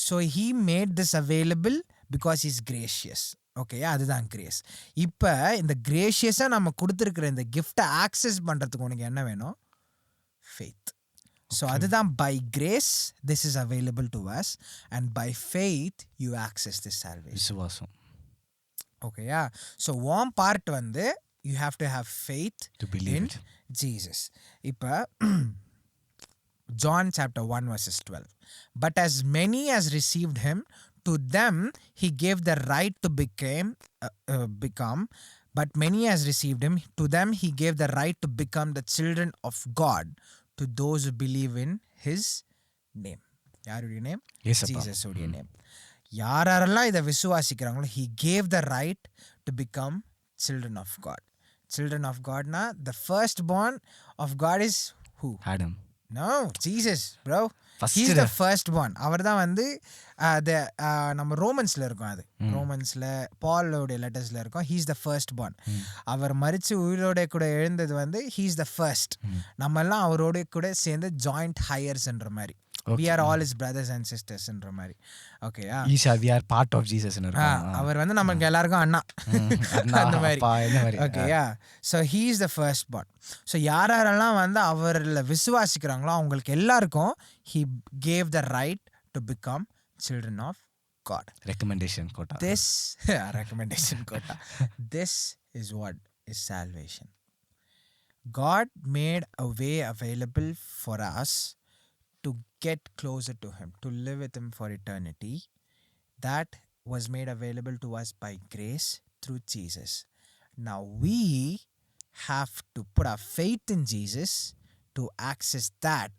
so he made this available because he's gracious. ஓகேயா? அதுதான் grace. இப்போ இந்த கிரேஷியஸாக நம்ம கொடுத்துருக்குற இந்த கிஃப்டை ஆக்சஸ் பண்ணுறதுக்கு உனக்கு என்ன வேணும்? ஃபெய்த். ஸோ அதுதான் by grace this is available to us and by faith you access this salvation. விசுவாசம். ஓகேயா? ஸோ ஓம் பார்ட் வந்து you have to have faith to believe in it. Jesus. இப்போ John chapter 1 verses 12. But as many as received him, to them he gave the right to become. But many as received him, to them he gave the right to become the children of God, to those who believe in his name. யாருடைய name? Jesus உடைய name. யாரெல்லாம் இதை விசுவாசிக்கிறாங்களோ he gave the right to become children of God. Children of God na the firstborn of God is who? Adam. No, Jesus, bro. First He's the firstborn. அவர் தான் வந்து நம்ம ரோமன்ஸில் இருக்கும், அது ரோமன்ஸில் பாலோடைய லெட்டர்ஸில் இருக்கும். He's the first born. அவர் மரித்து உயிரோட கூட எழுந்தது வந்து ஹீஸ் த ஃபர்ஸ்ட். நம்ம எல்லாம் அவரோட கூட சேர்ந்து ஜாயிண்ட் ஹையர்ஸ்ன்ற மாதிரி. We are all his brothers and sisters ன்ற மாதிரி. ஓகேயா? we are part of Jesus ன்னு இருக்கும். அவர் வந்து நமக்கு எல்லாருக்கும் அண்ணா அந்த மாதிரி. ஓகேயா? So he is the first born. So யாரெல்லாம் வந்து அவரில் விசுவாசிக்கிறாங்களோ அவங்களுக்கு எல்லாருக்கும் he gave the right to become children of God. Recommendation quota. Recommendation quota. This is what is salvation. God made a way available for us to get closer to him, to live with him for eternity. That was made available to us by grace through Jesus. Now we have to put our faith in Jesus to access that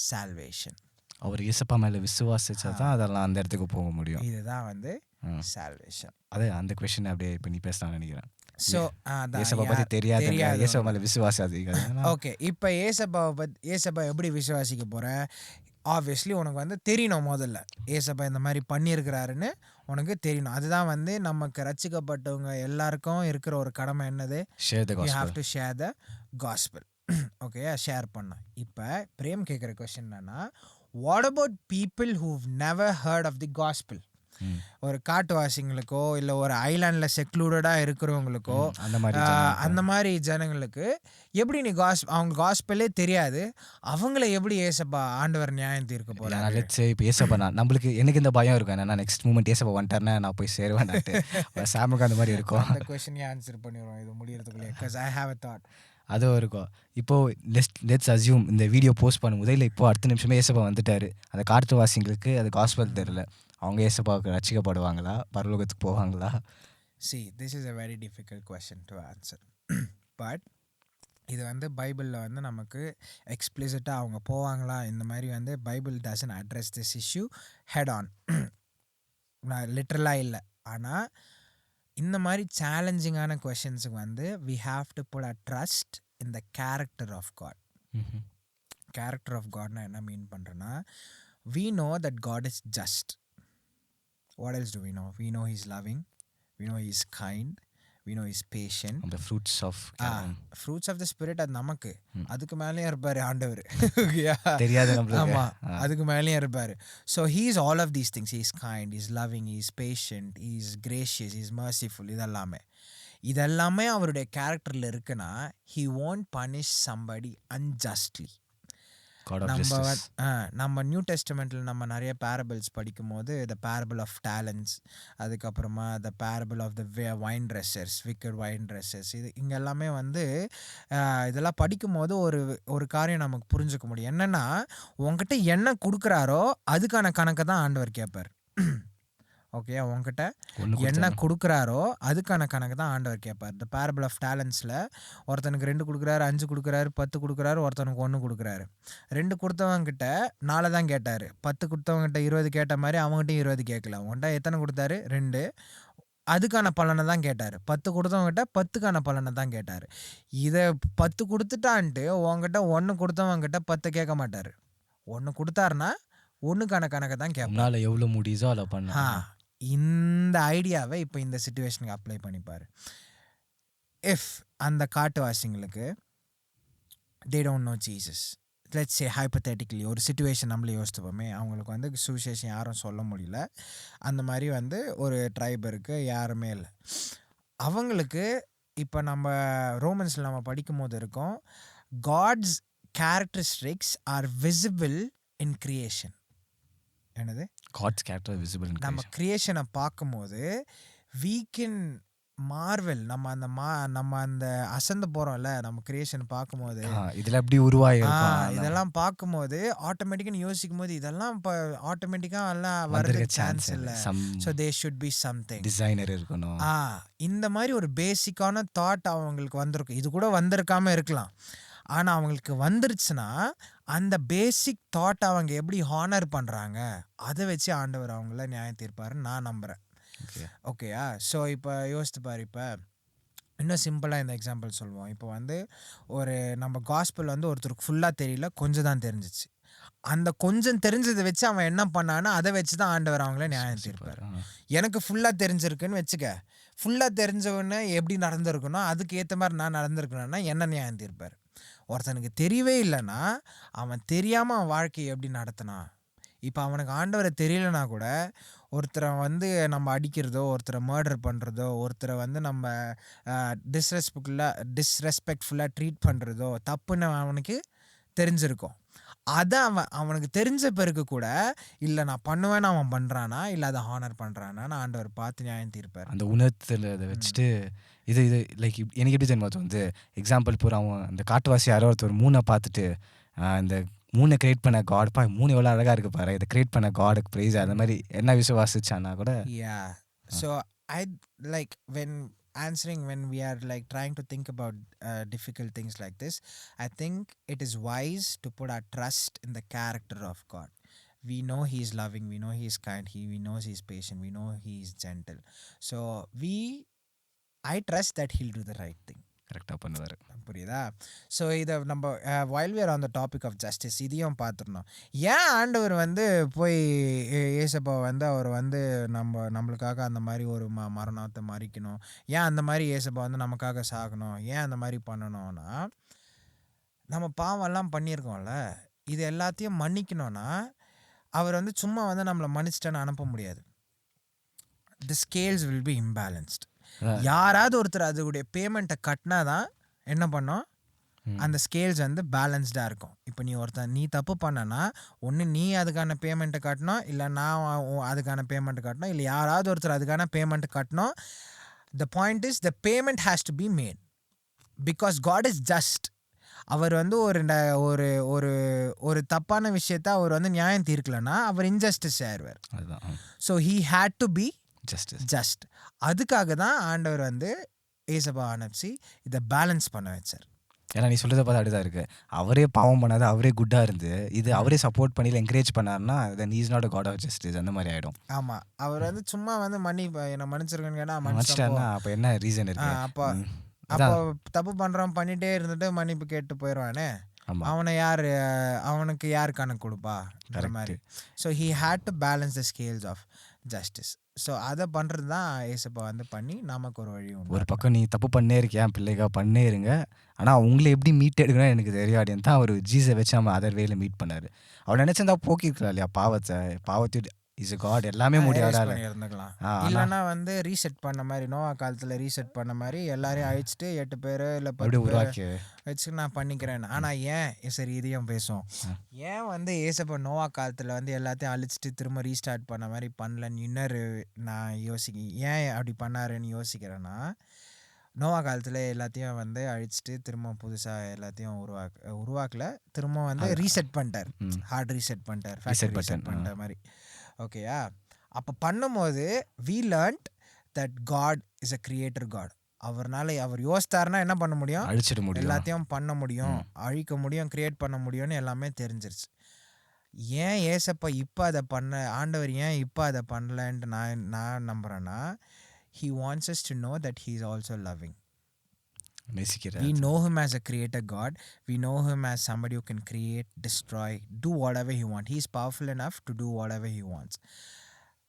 salvation. அவர் இயேசுப்பா மேல விசுவாசிச்சா தான் அதெல்லாம் அந்த இடத்துக்கு போக முடியும். இதுதான் வந்து salvation. அதே அந்த क्वेश्चன் அப்படியே இப்ப நீ பேசலாம் நினைக்கிறேன். ஸோ இயேசுப்பா பத்தி தெரியாதவங்க இயேசுப்பா மேல விசுவாசாதீங்க. ஓகே, இப்போ ஏசப்பா எப்படி விசுவாசிக்க போற? ஆப்வியஸ்லி உனக்கு வந்து தெரியணும், முதல்ல ஏசப்பா இந்த மாதிரி பண்ணியிருக்கிறாருன்னு உனக்கு தெரியணும். அதுதான் வந்து நமக்கு ரட்சிக்கப்பட்டவங்க எல்லாருக்கும் இருக்கிற ஒரு கடமை. என்னது? You have to share the gospel. Okay, share பண்ண. இப்போ பிரேம் கேட்குற கொஸ்டின் என்னன்னா, what about people who never heard of the gospel? ஒரு காட்டுவாசிங்களுக்கோ இல்லை ஒரு ஐலாண்டில் செக்லூடடாக இருக்கிறவங்களுக்கோ அந்த மாதிரி ஜனங்களுக்கு எப்படி நீ அவங்க காஸ்பெல்லே தெரியாது, அவங்கள எப்படி ஏசப்பா ஆண்டவர் நியாயம் தீர்க்க போறாங்க? இப்போ ஏசப்பா நம்மளுக்கு எனக்கு இந்த பயம் இருக்கும், என்னன்னா நெக்ஸ்ட் மூமெண்ட் ஏசப்பா வந்துட்டாருன்னா நான் போய் சேருவேன். சாமுக்கு அந்த மாதிரி இருக்கும். அந்த கொஸ்டின் ஆன்சர் பண்ணிடுவோம் இது முடியறதுக்குள்ளே. Because I have a thought. அதுவும் இருக்கும். இப்போது லெட்ஸ் அஸ்யூம் இந்த வீடியோ போஸ்ட் பண்ணும்போது இல்லை இப்போ அடுத்த நிமிஷமே ஏசப்பா வந்துட்டாரு, அந்த காட்டுவாசிங்களுக்கு அது காஸ்பெல் தெரியல, அவங்க ஏசப்பாவுக்கு ரட்சிக்கப்படுவாங்களா, பரலோகத்துக்கு போவாங்களா? See, this is a very difficult question to answer. But இது வந்து பைபிளில் வந்து நமக்கு எக்ஸ்பிளிசிட்டாக அவங்க போவாங்களா இந்த மாதிரி வந்து Bible doesn't address this issue head on. நான் லிட்ரலாக இல்லை, ஆனால் இந்த மாதிரி சேலஞ்சிங்கான கொஷின்ஸுக்கு வந்து we have to put our trust in the character of God. Character of God நான் என்ன மீன் பண்ணுறேன்னா, we know that God is just. What else do we know? We know he's loving, we know he's kind, we know he's patient. The fruits of the spirit அது நமக்கு, அதுக்கு மேலேயும் இருப்பாரு ஆண்டவர். தெரியாது நம்மளுக்கு. ஆமா, அதுக்கு மேலேயும் இருப்பாரு. So he is all of these things. He is kind, he is loving, he is patient, he is gracious, he is merciful. இதெல்லாமே அவருடைய கேரக்டர்ல இருக்குன்னா he won't punish somebody unjustly. நம்ம நியூ டெஸ்டமெண்ட்ல நம்ம நிறைய பேரபிள்ஸ் படிக்கும் போது த பேரபிள் ஆஃப் டேலண்ட்ஸ், அதுக்கப்புறமா the parable of the vine dressers, wicked vine dressers, இது இங்கே எல்லாமே வந்து இதெல்லாம் படிக்கும் போது ஒரு காரியம் நமக்கு புரிஞ்சுக்க முடியும். என்னன்னா, உங்ககிட்ட என்ன கொடுக்குறாரோ அதுக்கான கணக்கை தான் ஆண்டவர் கேட்பார். ஓகே, உங்ககிட்ட என்ன கொடுக்குறாரோ அதுக்கான கணக்கு தான் ஆண்டவர் கேட்பார். த பேரபிள் ஆஃப் டேலண்ட்ஸில் ஒருத்தனுக்கு 2 கொடுக்குறாரு, 5 கொடுக்குறாரு, 10 கொடுக்குறாரு, ஒருத்தனுக்கு 1 கொடுக்குறாரு. 2 கொடுத்தவங்கிட்ட 4 தான் கேட்டார், 10 கொடுத்தவங்கிட்ட 20 கேட்ட மாதிரி அவங்ககிட்ட 20 கேட்கல. அவங்ககிட்ட எத்தனை கொடுத்தாரு? 2. அதுக்கான பலனை தான் கேட்டார். 10 கொடுத்தவங்கிட்ட 10க்கான பலனை தான் கேட்டார். இதை 10 கொடுத்துட்டான்ட்டு உங்ககிட்ட 1 கொடுத்தவங்கிட்ட 10 கேட்க மாட்டார். 1 கொடுத்தாருன்னா 1க்கான கணக்கை தான் கேட்பார். எவ்வளோ முடியுதோ அதை பண்ண. இந்த ஐடியாவை இப்போ இந்த சிச்சுவேஷனுக்கு அப்ளை பண்ணிப்பார். இஃப் அந்த காட்டுவாசிங்களுக்கு they don't know Jesus, let's say hypothetically ஒரு சிச்சுவேஷன் நம்மளே யோசித்துப்போமே, அவங்களுக்கு வந்து சுவிசேஷம் யாரும் சொல்ல முடியல, அந்த மாதிரி வந்து ஒரு ட்ரைப் இருக்குது, யாருமே இல்லை. அவங்களுக்கு இப்போ நம்ம ரோமன்ஸில் நம்ம படிக்கும் போது இருக்கோம், God's characteristics are visible in creation. என்னது? God's character visible in creation. நம்ம கிரியேஷனை பார்க்கும்போது we can மார்வெல் நம்ம அந்த அசந்து போறோம்ல நம்ம கிரியேஷன் பார்க்கும்போது இதுல எப்படி உருவாயிருக்கும் இதெல்லாம் பார்க்கும்போது ஆட்டோமேட்டிக்காக யோசிக்கும் போது இதெல்லாம் இப்போ ஆட்டோமேட்டிக்காக எல்லாம் வரதுக்கு சான்ஸ் இல்லை. So they should be something designer இருக்கணும். இந்த மாதிரி ஒரு பேசிக்கான தாட் அவங்களுக்கு வந்திருக்கும். இது கூட வந்திருக்காம இருக்கலாம். ஆனால் அவங்களுக்கு வந்துருச்சுன்னா அந்த பேசிக் தாட் அவங்க எப்படி ஹானர் பண்ணுறாங்க அதை வச்சு ஆண்டவர் அவங்கள நியாயம் தீர்ப்பாருன்னு நான் நம்புகிறேன். ஓகேயா? ஸோ இப்போ யோசித்து பாரு. இப்போ இன்னும் சிம்பிளாக இந்த எக்ஸாம்பிள் சொல்லுவோம். இப்போ வந்து ஒரு நம்ம காஸ்பல் வந்து ஒருத்தருக்கு ஃபுல்லாக தெரியல, கொஞ்சம் தான் தெரிஞ்சிச்சு. அந்த கொஞ்சம் தெரிஞ்சதை வச்சு அவன் என்ன பண்ணான்னா அதை வச்சு தான் ஆண்டவர் அவங்கள நியாயம் தீர்ப்பார். எனக்கு ஃபுல்லாக தெரிஞ்சிருக்குன்னு வச்சுக்க, ஃபுல்லாக தெரிஞ்சவொன்னே எப்படி நடந்திருக்கணும் அதுக்கு ஏற்ற மாதிரி நான் நடந்திருக்கணும்னா என்ன நியாயம் தீர்ப்பார். ஒருத்தனுக்கு தெரியவே இல்லைன்னா அவன் தெரியாமல் அவன் வாழ்க்கையை எப்படி நடத்தினான். இப்போ அவனுக்கு ஆண்டவரை தெரியலனா கூட ஒருத்தரை வந்து நம்ம அடிக்கிறதோ, ஒருத்தரை மர்டர் பண்ணுறதோ, ஒருத்தரை வந்து நம்ம டிஸ்ரெஸ்பெக்ட்ஃபுல்லாக ட்ரீட் பண்ணுறதோ தப்புன்னு அவனுக்கு தெரிஞ்சிருக்கும். அதை அவனுக்கு தெரிஞ்ச பிறகு கூட இல்லை நான் பண்ணுவேன்னு அவன் பண்ணுறானா இல்லை அதை ஹானர் பண்ணுறானான்னு ஆண்டவர் பார்த்து நியாயம் தீர்ப்பார். அந்த உணர்த்தில் அதை வச்சுட்டு இது லைக் எனக்கு எப்படி தெரியுமா வந்து எக்ஸாம்பிள் பூரா அவன் அந்த காட்டுவாசி யாரோ ஒருத்தர் மூணை பார்த்துட்டு இந்த மூணை கிரியேட் பண்ண காட் மூணு எவ்வளோ அழகாக இருக்கு பாரு, இதை கிரியேட் பண்ண காடுக்கு ப்ரைஸ் அந்த மாதிரி என்ன விசுவாசிச்சானா கூட. So I like when we are like trying to think about difficult things like this, I think it is wise to put our trust in the character of God. We know he is loving, we know he is kind, we know he is patient, we know he is gentle. So I trust that he'll do the right thing. கரெக்டாக பண்ணுவார். புரியுதா? So இதை நம்ம while we are on the topic of justice இதையும் பார்த்துருந்தோம். ஏன் ஆண்டவர் வந்து போய் ஏசப்பா வந்து அவர் வந்து நம்மளுக்காக அந்த மாதிரி ஒரு மரணத்தை மறிக்கணும், ஏன் அந்த மாதிரி ஏசப்பா வந்து நமக்காக சாகணும், ஏன் அந்த மாதிரி பண்ணணும்னா நம்ம பாவம்லாம் பண்ணியிருக்கோம்ல, இது எல்லாத்தையும் மன்னிக்கணும்னா அவர் வந்து சும்மா வந்து நம்மளை மன்னிச்சிட்டேன்னு அனுப்ப முடியாது. the scales will be imbalanced. யாராவது ஒருத்தர் அதுடைய பேமெண்ட்டை கட்டினா தான் என்ன பண்ணோம், அந்த ஸ்கேல்ஸ் வந்து பேலன்ஸ்டாக இருக்கும். இப்போ நீ தப்பு பண்ணனா ஒன்று நீ அதுக்கான பேமெண்ட்டை கட்டணும், இல்லை நான் அதுக்கான பேமெண்ட்டு கட்டணும், இல்லை யாராவது ஒருத்தர் அதுக்கான பேமெண்ட் கட்டணும். The point is the payment has to be made because God is just. அவர் வந்து ஒரு ஒரு ஒரு தப்பான விஷயத்த அவர் வந்து நியாயம் தீர்க்கலன்னா அவர் இன்ஜஸ்டிஸ் ஆயிடுவார். So he had to be just. அதுக்காக தான் ஆண்டவர் வந்து ஏசப்பா அனுப்பிச்சு இதை பேலன்ஸ் பண்ண வச்சார். ஏன்னா நீ சொல்கிறத பார்த்தா அப்படிதான் இருக்குது. அவரே பாவம் பண்ணாது, அவரே குட்டாக இருந்து இது அவரே சப்போர்ட் பண்ணி என்கரேஜ் பண்ணாருன்னா then is not a God of justice அந்த மாதிரி ஆகிடும். ஆமாம், அவர் வந்து சும்மா வந்து என்ன மன்னிச்சிருக்கேன்னு கேட்டால் மன்னிச்சிட்டாருன்னா அப்போ என்ன ரீசன் இருக்கு? அப்போ தப்பு பண்ணுறவன் பண்ணிகிட்டே இருந்துட்டு மன்னிப்பு கேட்டு போயிடுவானே, அவனுக்கு யார் கணக்கு கொடுப்பா அந்த மாதிரி. So he had to balance the scales of justice. So அதை பண்ணுறது தான் ஏசப்பா வந்து பண்ணி நமக்கு ஒரு வழி உண்டு. ஒரு பக்கம் நீ தப்பு பண்ணே இருக்கியா பிள்ளைக்கா பண்ணே இருங்க, ஆனால் அவங்கள எப்படி மீட் எடுக்கணும்னு எனக்கு தெரியாதுன்னு தான் அவர் ஜீஸை வச்சு நம்ம அதர் வேல மீட் பண்ணார். அவர் நினச்சிருந்தா போக்கிருக்கலாம் இல்லையா பாவத்தை இஸ் காட் எல்லாமே முடியாது இருந்துக்கலாம். இல்லைன்னா வந்து ரீசெட் பண்ண மாதிரி நோவா காலத்தில் ரீசெட் பண்ண மாதிரி எல்லாரையும் அழிச்சிட்டு 8 பேர் இல்லை 10 உருவாக்கி வச்சு நான் பண்ணிக்கிறேன். ஆனால் ஏன் சரி இதையும் பேசும், ஏன் வந்து ஏசப்பா நோவா காலத்தில் வந்து எல்லாத்தையும் அழிச்சிட்டு திரும்ப ரீஸ்டார்ட் பண்ண மாதிரி பண்ணலன்னு இன்னொரு நான் ஏன் அப்படி பண்ணாருன்னு யோசிக்கிறேன்னா, நோவா காலத்தில் எல்லாத்தையும் வந்து அழிச்சிட்டு திரும்ப புதுசாக எல்லாத்தையும் உருவாக்கல, திரும்ப வந்து ரீசெட் பண்ணிட்டார், ஹார்ட் ரீசெட் பண்ணிட்டார், ஃபேக்டரி ரீசெட் பண்ணிட்ட மாதிரி. ஓகேயா? அப்போ பண்ணும்போது we learned that God is a creator God. அவர் யோசித்தாருன்னா என்ன பண்ண முடியும், அழிச்சிட முடியும், எல்லாத்தையும் பண்ண முடியும், அழிக்க முடியும், கிரியேட் பண்ண முடியும்னு எல்லாமே தெரிஞ்சிருச்சு. ஏன் ஏசப்பா இப்போ அதை ஆண்டவர் ஏன் இப்போ அதை பண்ணலன்ட்டு நான் நம்புகிறேன்னா, he wants us to know that he is also loving. We know him as a creator God. We know him as somebody who can create, destroy, do whatever he wants. He is powerful enough to do whatever he wants.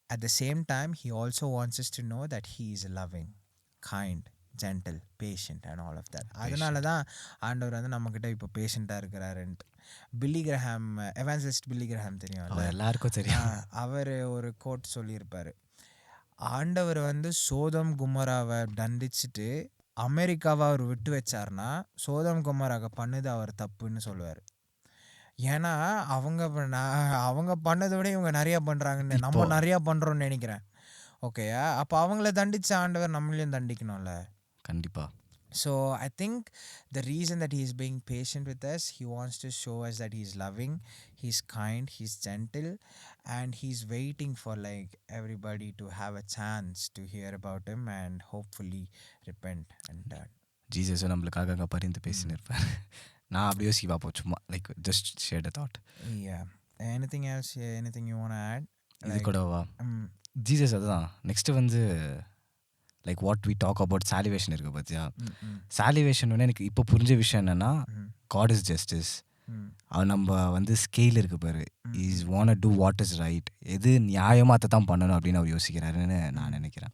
At the same time, he also wants us to know that he is loving, kind, gentle, patient and all of that. அதனால தான் ஆண்டவர் வந்து நம்மக்கிட்ட இப்போ பேஷண்ட்டாக இருக்கிறாருன்ட்டு. Billy Graham, evangelist Billy Graham தெரியும், எல்லாருக்கும் தெரியும். அவர் ஒரு கோட் சொல்லியிருப்பார், ஆண்டவர் வந்து சோதம் குமராவை தண்டிச்சுட்டு அமெரிக்காவை அவர் விட்டு வச்சார்னா சோதம் குமாராக பண்ணது அவர் தப்புன்னு சொல்லுவார். ஏன்னா அவங்க பண்ணதை விட இவங்க நிறையா பண்ணுறாங்கன்னு நம்ம நிறையா பண்ணுறோன்னு நினைக்கிறேன். ஓகேயா? அப்போ அவங்கள தண்டிச்ச ஆண்டவர் நம்மளையும் தண்டிக்கணும்ல. கண்டிப்பா. So I think the reason that he is being patient with us, he wants to show us that he's loving, he's kind, he's gentle, and he's waiting for like everybody to have a chance to hear about him and hopefully repent and turn. ஜீசஸும் நம்மளுக்காக அங்கே பரிந்து பேசின்னு இருப்பார். நான் அப்படி யோசிக்க பார்ப்போம் சும்மா like just shared a thought. Yeah. Anything else? Anything you want to add? இது கூடவா? ஜீசஸ் அதுதான் நெக்ஸ்ட்டு வந்து like what we talk about salvation இருக்குது பார்த்தியா? சாலிவேஷன் வந்து எனக்கு இப்போ புரிஞ்ச விஷயம் என்னென்னா காட் இஸ் ஜஸ்டிஸ். அது நம்ம வந்து ஸ்கேல் இருக்கு பாரு, is want do what is right, எது நியாயமாக அதை தான் பண்ணணும் அப்படின்னு அவர் யோசிக்கிறாருன்னு நான் நினைக்கிறேன்.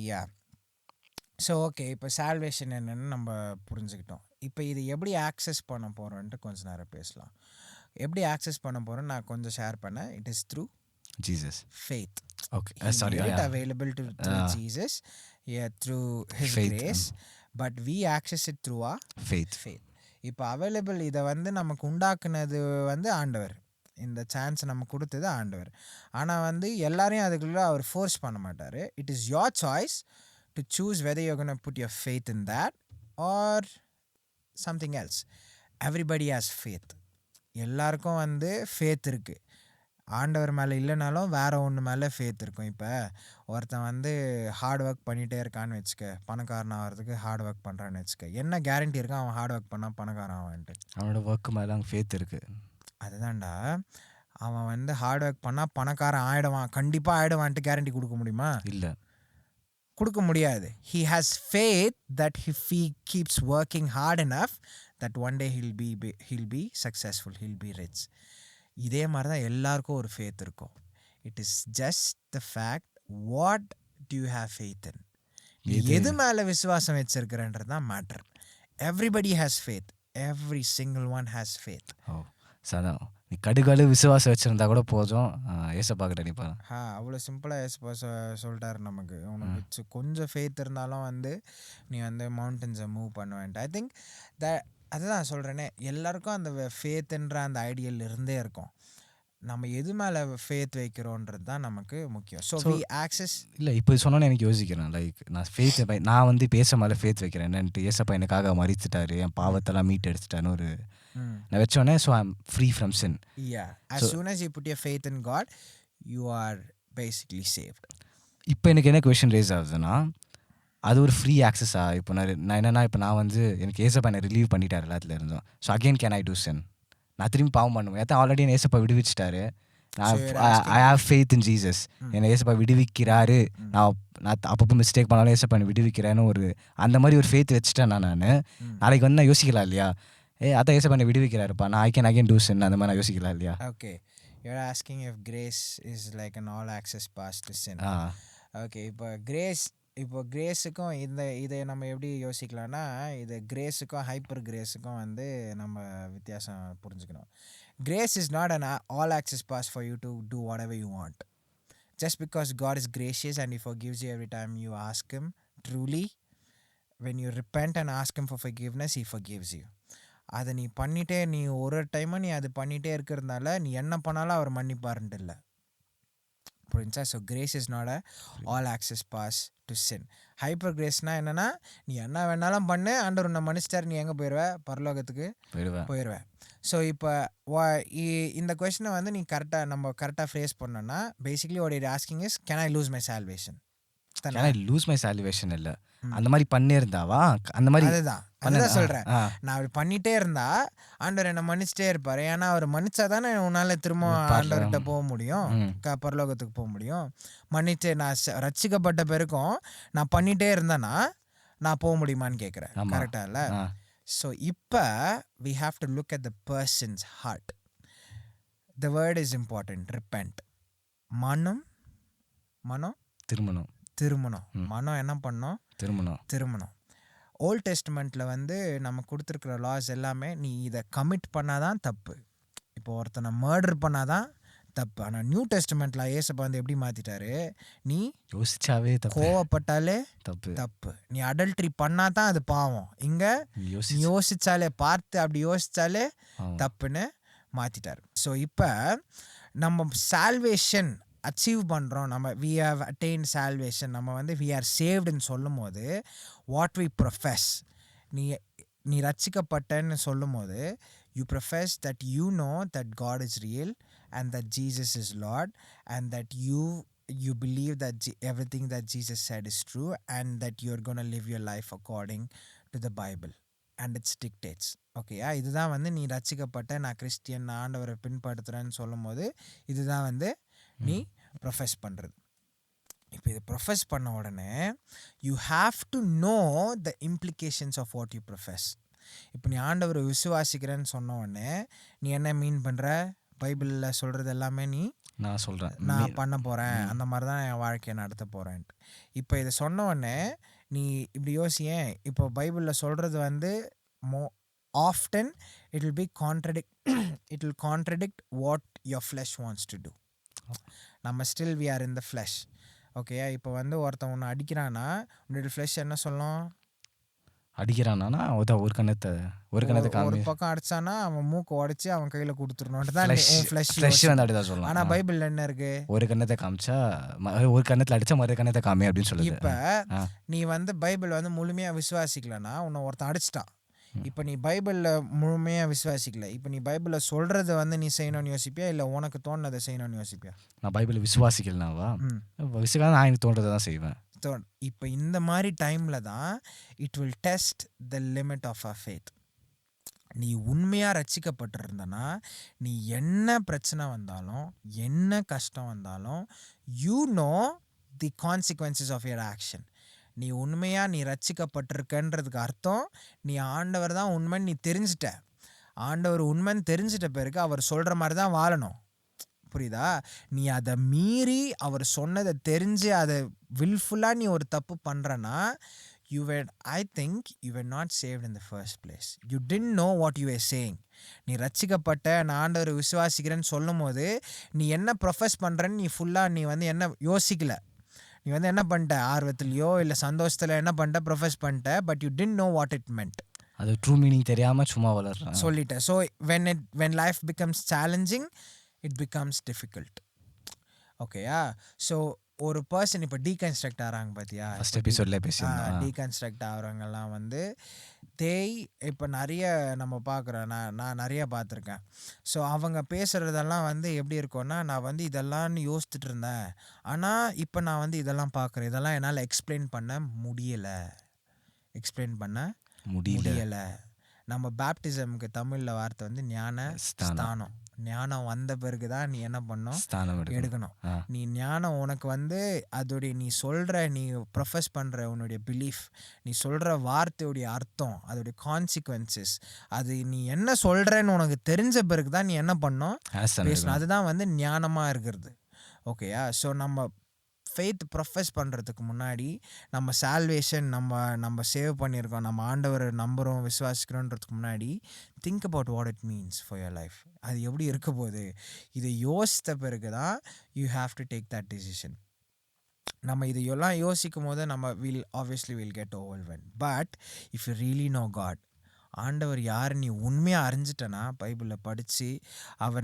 யா. ஸோ ஓகே, இப்போ சால்வேஷன் என்னென்னு நம்ம புரிஞ்சுக்கிட்டோம். இப்போ இது எப்படி ஆக்சஸ் பண்ண போகிறோன்ட்டு கொஞ்சம் நேரம் பேசலாம். எப்படி ஆக்சஸ் பண்ண போகிறோன்னு நான் கொஞ்சம் ஷேர் பண்ணேன். It is through Jesus. faith. Okay. Sorry. Available through Jesus. Yeah, through his faith. grace. But we access it through our faith. இப்போ அவைலபிள் இதை வந்து நமக்கு உண்டாக்குனது வந்து ஆண்டவர். இந்த சான்ஸ் நமக்கு கொடுத்தது ஆண்டவர். ஆனால் வந்து எல்லாரையும் அதுக்குள்ளே அவர் ஃபோர்ஸ் பண்ண மாட்டார். It is your choice to choose whether you gonna put your faith in that or something else. Everybody has faith. எல்லாருக்கும் வந்து ஃபேத் இருக்குது. ஆண்டவர் மேலே இல்லைனாலும் வேறு ஒன்று மேலே ஃபேத் இருக்கும். இப்போ ஒருத்தன் வந்து ஹார்ட் ஒர்க் பண்ணிகிட்டே இருக்கான்னு வச்சுக்க, பணக்காரன் ஆகிறதுக்கு ஹார்ட் ஒர்க் பண்ணுறான்னு வச்சுக்க, என்ன கேரண்டி இருக்கும் அவன் ஹார்ட் ஒர்க் பண்ணால் பணக்காரன் ஆவான்ட்டு? அவனோட ஒர்க்கு மேலே அங்கே ஃபேத் இருக்குது. அதுதான்டா, அவன் வந்து ஹார்ட் ஒர்க் பண்ணால் பணக்காரன் ஆகிடுவான், கண்டிப்பாக ஆகிடுவான்ட்டு கேரண்டி கொடுக்க முடியுமா? இல்லை, கொடுக்க முடியாது. He has faith that if he keeps working hard enough that one day he'll be successful, he'll be rich. இதே மாதிரி தான் எல்லாருக்கும் ஒரு ஃபேத் இருக்கும். It is just the fact what do you have faith in. நீ எது மேலே விசுவாசம் வச்சிருக்கிறன்றது தான் matter. Everybody has faith. Every single one has faith. ஓ சதா, நீ கடுகாலு விசுவாசம் வச்சுருந்தா கூட போதும், ஏசப்பா கிட்ட நிற்பான். அவ்வளோ சிம்பிளாக ஏசப்பா சொல்லிட்டாரு நமக்கு. உனக்கு கொஞ்சம் ஃபேத் இருந்தாலும் வந்து நீ வந்து மவுண்டன்ஸை மூவ் பண்ணுவேன்ட்டு. ஐ திங்க் அதுதான் சொல்கிறேனே, எல்லாருக்கும் அந்த ஃபேத்துன்ற அந்த ஐடியல் இருந்தே இருக்கும். நம்ம எது மேலே ஃபேத் வைக்கிறோன்றது தான் நமக்கு முக்கியம். So we access. இல்லை, இப்போ சொன்னோன்னு எனக்கு யோசிக்கிறேன். லைக் நான் வந்து பேச மேலே ஃபேத் வைக்கிறேன் என்னன்ட்டு. ஏசப்பா எனக்காக மறிச்சிட்டாரு, என் பாவத்தெல்லாம் மீட் எடுத்துட்டான்னு ஒரு நான் வச்சோன்னே. So I am free from sin. as soon as you put your faith in God, you are basically saved. இப்போ எனக்கு என்ன கொஷின் ரேஸ் ஆகுதுன்னா, அது ஒரு ஃப்ரீ ஆக்சஸா? இப்போ நான் என்னென்னா, இப்போ நான் வந்து எனக்கு ஏசப்பா என்னை ரிலீவ் பண்ணிட்டார் எல்லாத்துல இருந்தோம். So again can I do sin? நான் திரும்பி பாவம் பண்ணுவேன். ஏற்ற ஆல்ரெடி என் ஏசப்பா விடுவிச்சிட்டாரு. I have faith in Jesus. என்னை ஏசப்பா விடுவிக்கிறாரு. நான் அப்பப்போ மிஸ்டேக் பண்ணாலும் ஏசப்பா என்னை விடுவிக்கிறேன்னு ஒரு அந்த மாதிரி ஒரு ஃபெய்த் வச்சுட்டேன். நான் நாளைக்கு வந்து நான் யோசிக்கலாம் இல்லையா, அதான் ஏசப்பா என்னை விடுவிக்கிறாருப்பா, நான் ஐ கேன் அகெயின் டூ சின், அந்த மாதிரி நான் யோசிக்கலாம் இல்லையா? Okay, you're asking if grace is like an all access pass to sin. Okay, இப்போ கிரேஸுக்கும் இதை நம்ம எப்படி யோசிக்கலாம்னா, இது கிரேஸுக்கும் ஹைப்பர் கிரேஸுக்கும் வந்து நம்ம வித்தியாசம் புரிஞ்சுக்கணும். Grace is not an all access pass for you to do whatever you want. Just because God is gracious and he forgives you every time you ask him, truly when you repent and ask him for forgiveness, he forgives you. அதை நீ பண்ணிட்டே, நீ ஒரு டைமும் நீ அது பண்ணிகிட்டே இருக்கிறதுனால நீ என்ன பண்ணாலும் அவர் மன்னிப்பாருன்ட்டு இல்லை, புரிஞ்சா? So grace is not a all access pass to sin. Hyper கிரேஸ்னால் என்னென்னா, நீ என்ன வேணாலும் பண்ணு, ஆண்டவர் உன்னை மன்னிச்சிட்டார், நீ எங்கே போயிடுவ? பரலோகத்துக்கு போயிடுவேன். ஸோ இப்போ இந்த கொஸ்டினை வந்து நீ நம்ம கரெக்டாக ஃப்ரேஸ் பண்ணோன்னா, basically what it asking is, can I loose my salvation? Can I loose my salvation? இல்லை, அந்த மாதிரி பண்ணியிருந்தாவா? அந்த மாதிரி அதுதான் சொல்கிறேன். நான் அப்படி பண்ணிகிட்டே இருந்தா ஆண்டவர் என்னை மன்னிச்சிட்டே இருப்பார். ஏன்னா அவர் மன்னிச்சா தானே உன்னால் திரும்ப ஆண்டவர்கிட்ட போக முடியும், பரலோகத்துக்கு போக முடியும். மன்னிச்சு நான் ரட்சிக்கப்பட்ட பிறகும் நான் பண்ணிகிட்டே இருந்தேன்னா நான் போக முடியுமான்னு கேட்குறேன். கரெக்டாக இல்லை? ஸோ இப்போ we have to look at the person's heart. The word is important. Repent. மனம் திருமணம். மனம் என்ன பண்ணோம்? திருமணம். ஓல்ட் டெஸ்ட்மெண்ட்டில் வந்து நம்ம கொடுத்துருக்குற லாஸ் எல்லாமே நீ இதை கமிட் பண்ணாதான் தப்பு. இப்போ ஒருத்தனை மர்டர் பண்ணாதான் தப்பு. ஆனால் நியூ டெஸ்ட்மெண்ட்டில் ஏசப்பா வந்து எப்படி மாற்றிட்டாரு, நீ யோசிச்சாவே கோவப்பட்டாலே தப்பு, நீ அடல்ட்ரி பண்ணாதான் அது பாவம், இங்கே யோசிச்சாலே பார்த்து அப்படி யோசிச்சாலே தப்புன்னு மாற்றிட்டாரு. ஸோ இப்போ நம்ம சால்வேஷன் அச்சீவ் பண்ணுறோம், நம்ம வி ஹவ் அட்டைன் சால்வேஷன், நம்ம வந்து வி ஆர் சேவ்டுன்னு சொல்லும் போது வாட் வி ப்ரொஃபஸ், நீ ரட்சிக்கப்பட்டன்னு சொல்லும் போது you profess that you know that God is real and that Jesus is Lord and that you believe that everything that Jesus said is true and that you're going to live your life according to the Bible and its dictates. ஓகேயா, இதுதான் வந்து நீ ரட்சிக்கப்பட்ட, நான் Christian, நான் ஆண்டவரை பின்பற்றுறேன்னு சொல்லும் போது இதுதான் வந்து நீ ப்ரொஃபஸ் பண்ணுறது. இப்போ இது ப்ரொஃபஸ் பண்ண உடனே you have to know the implications of what you profess. இப்போ நீ ஆண்டவரை விசுவாசிக்கிறேன்னு சொன்ன உடனே நீ என்ன மீன் பண்ணுற, பைபிளில் சொல்கிறது எல்லாமே நான் சொல்கிறேன், நான் பண்ண போகிறேன், அந்த மாதிரி தான் என் வாழ்க்கையை நடத்த போகிறேன்ட்டு. இப்போ இதை சொன்ன உடனே நீ இப்படி யோசியேன், இப்போ பைபிளில் சொல்கிறது வந்து often it will be it will contradict what your flesh wants to do. நம்ம still we are in the flesh. ஓகேயா, இப்போ வந்து ஒருத்தன் ஒன்று அடிக்கிறான்னா உன்னோட ஃப்ளஷ் என்ன சொல்லும், அடிக்கிறானா ஒரு கண்ணத்தை ஒரு பக்கம் அடிச்சானா அவன் மூக்கு உடைச்சு அவன் கையில கொடுத்துடணும் தான் ஃப்ளஷ் வந்து அப்படிதான் சொல்லலாம். ஆனா பைபிள்ல என்ன இருக்கு, ஒரு கண்ணத்தை காமிச்சா ஒரு கண்ணத்துல அடிச்சா மறு கண்ணத்தை காமி அப்படின்னு சொல்லுது. இப்ப நீ வந்து பைபிள் வந்து முழுமையா விசுவாசிக்கலன்னா உன்னை ஒருத்தன் அடிச்சிட்டான். இப்போ நீ பைபிளில் முழுமையாக விசுவாசிக்கல, இப்போ நீ பைபிளில் சொல்கிறத வந்து நீ செய்யணும்னு யோசிப்பியா இல்லை உனக்கு தோணுனதை செய்யணும்னு யோசிப்பியா? நான் பைபிளை விசுவாசிக்கலனாவா, விசுவாசம் நான் எனக்கு தோன்றதை தான் செய்வேன். இப்போ இந்த மாதிரி டைமில் தான் it will test the limit of a faith. நீ உண்மையாக ரட்சிக்கப்பட்டிருந்தனா நீ என்ன பிரச்சனை வந்தாலும் என்ன கஷ்டம் வந்தாலும் you know the consequences of your action. நீ உண்மையாக நீ ரட்சிக்கப்பட்டிருக்கன்றதுக்கு அர்த்தம் நீ ஆண்டவர் தான் உண்மைன்னு நீ தெரிஞ்சிட்ட. ஆண்டவர் உண்மைன்னு தெரிஞ்சிட்ட பிறகு அவர் சொல்கிற மாதிரி தான் வாழணும். புரியுதா? நீ அதை மீறி அவர் சொன்னதை தெரிஞ்சு அதை வில்ஃபுல்லாக நீ ஒரு தப்பு பண்ணுறன்னா I think you were not saved in the first place. You didn't know what you were saying. நீ ரட்சிக்கப்பட்ட, நான் ஆண்டவர் விசுவாசிக்கிறேன்னு சொல்லும் போது நீ என்ன ப்ரொஃபஸ் பண்ணுறன்னு நீ ஃபுல்லாக நீ வந்து என்ன யோசிக்கல. நீ வந்து என்ன பண்ணிட்ட, ஆர்வத்துலையோ இல்லை சந்தோஷத்தில் என்ன பண்ணிட்ட, ப்ரொஃபஸ் பண்ணிட்ட, but you didn't know what it மென்ட். அது ட்ரூ மீனிங் தெரியாமல் சும்மா வளர்றேன் சொல்லிட்டேன். So when life becomes challenging it becomes difficult. ஓகேயா? ஸோ ஒரு பர்சன் இப்போ டீகன்ஸ்ட்ரக்ட் ஆகிறாங்க பார்த்தியா, ஃபர்ஸ்ட் எபிசோட்ல பேசியிருந்தோம். டீகன்ஸ்ட்ரக்ட் ஆகிறவங்கெல்லாம் வந்து இப்போ நிறைய நம்ம பார்க்குறோம், நான் நிறைய பார்த்துருக்கேன். ஸோ அவங்க பேசுகிறதெல்லாம் வந்து எப்படி இருக்கும்னா, நான் வந்து இதெல்லாம் யோசிச்சுட்டு இருந்தேன், ஆனால் இப்போ நான் வந்து இதெல்லாம் பார்க்குறேன், இதெல்லாம் என்னால் எக்ஸ்பிளைன் பண்ண முடியலை. நம்ம பேப்டிசம்க்கு தமிழில் வார்த்தை வந்து ஞான ஸ்தானம். ஞானம் வந்த பிறகு தான் நீ என்ன பண்ணணும், எடுக்கணும். நீ ஞானம் உனக்கு வந்து அதோடைய நீ சொல்கிற, நீ ப்ரொஃபஸ் பண்ணுற உன்னுடைய பிலீஃப், நீ சொல்கிற வார்த்தையுடைய அர்த்தம், அதோடைய கான்சிக்வன்சஸ், அது நீ என்ன சொல்கிறேன்னு உனக்கு தெரிஞ்ச பிறகு தான் நீ என்ன பண்ணணும், பேசணும். அதுதான் வந்து ஞானமாக இருக்கிறது. ஓகேயா? ஸோ நம்ம ஃபெய்த் ப்ரொஃபஸ் பண்ணுறதுக்கு முன்னாடி நம்ம சால்வேஷன் நம்ம சேவ் பண்ணியிருக்கோம், நம்ம ஆண்டவரை நம்புகிறோம், விசுவாசிக்கிறோன்றதுக்கு முன்னாடி think about what it means for your life. அது எப்படி இருக்க போகுது, இதை யோசித்த பிறகு தான் you have to take that decision. நம்ம இதையெல்லாம் யோசிக்கும் போது நம்ம obviously will get overwhelmed. But if you really know God, ஆண்டவர் யார் நீ உண்மையாக அறிஞ்சிட்டனா, பைபிளில் படித்து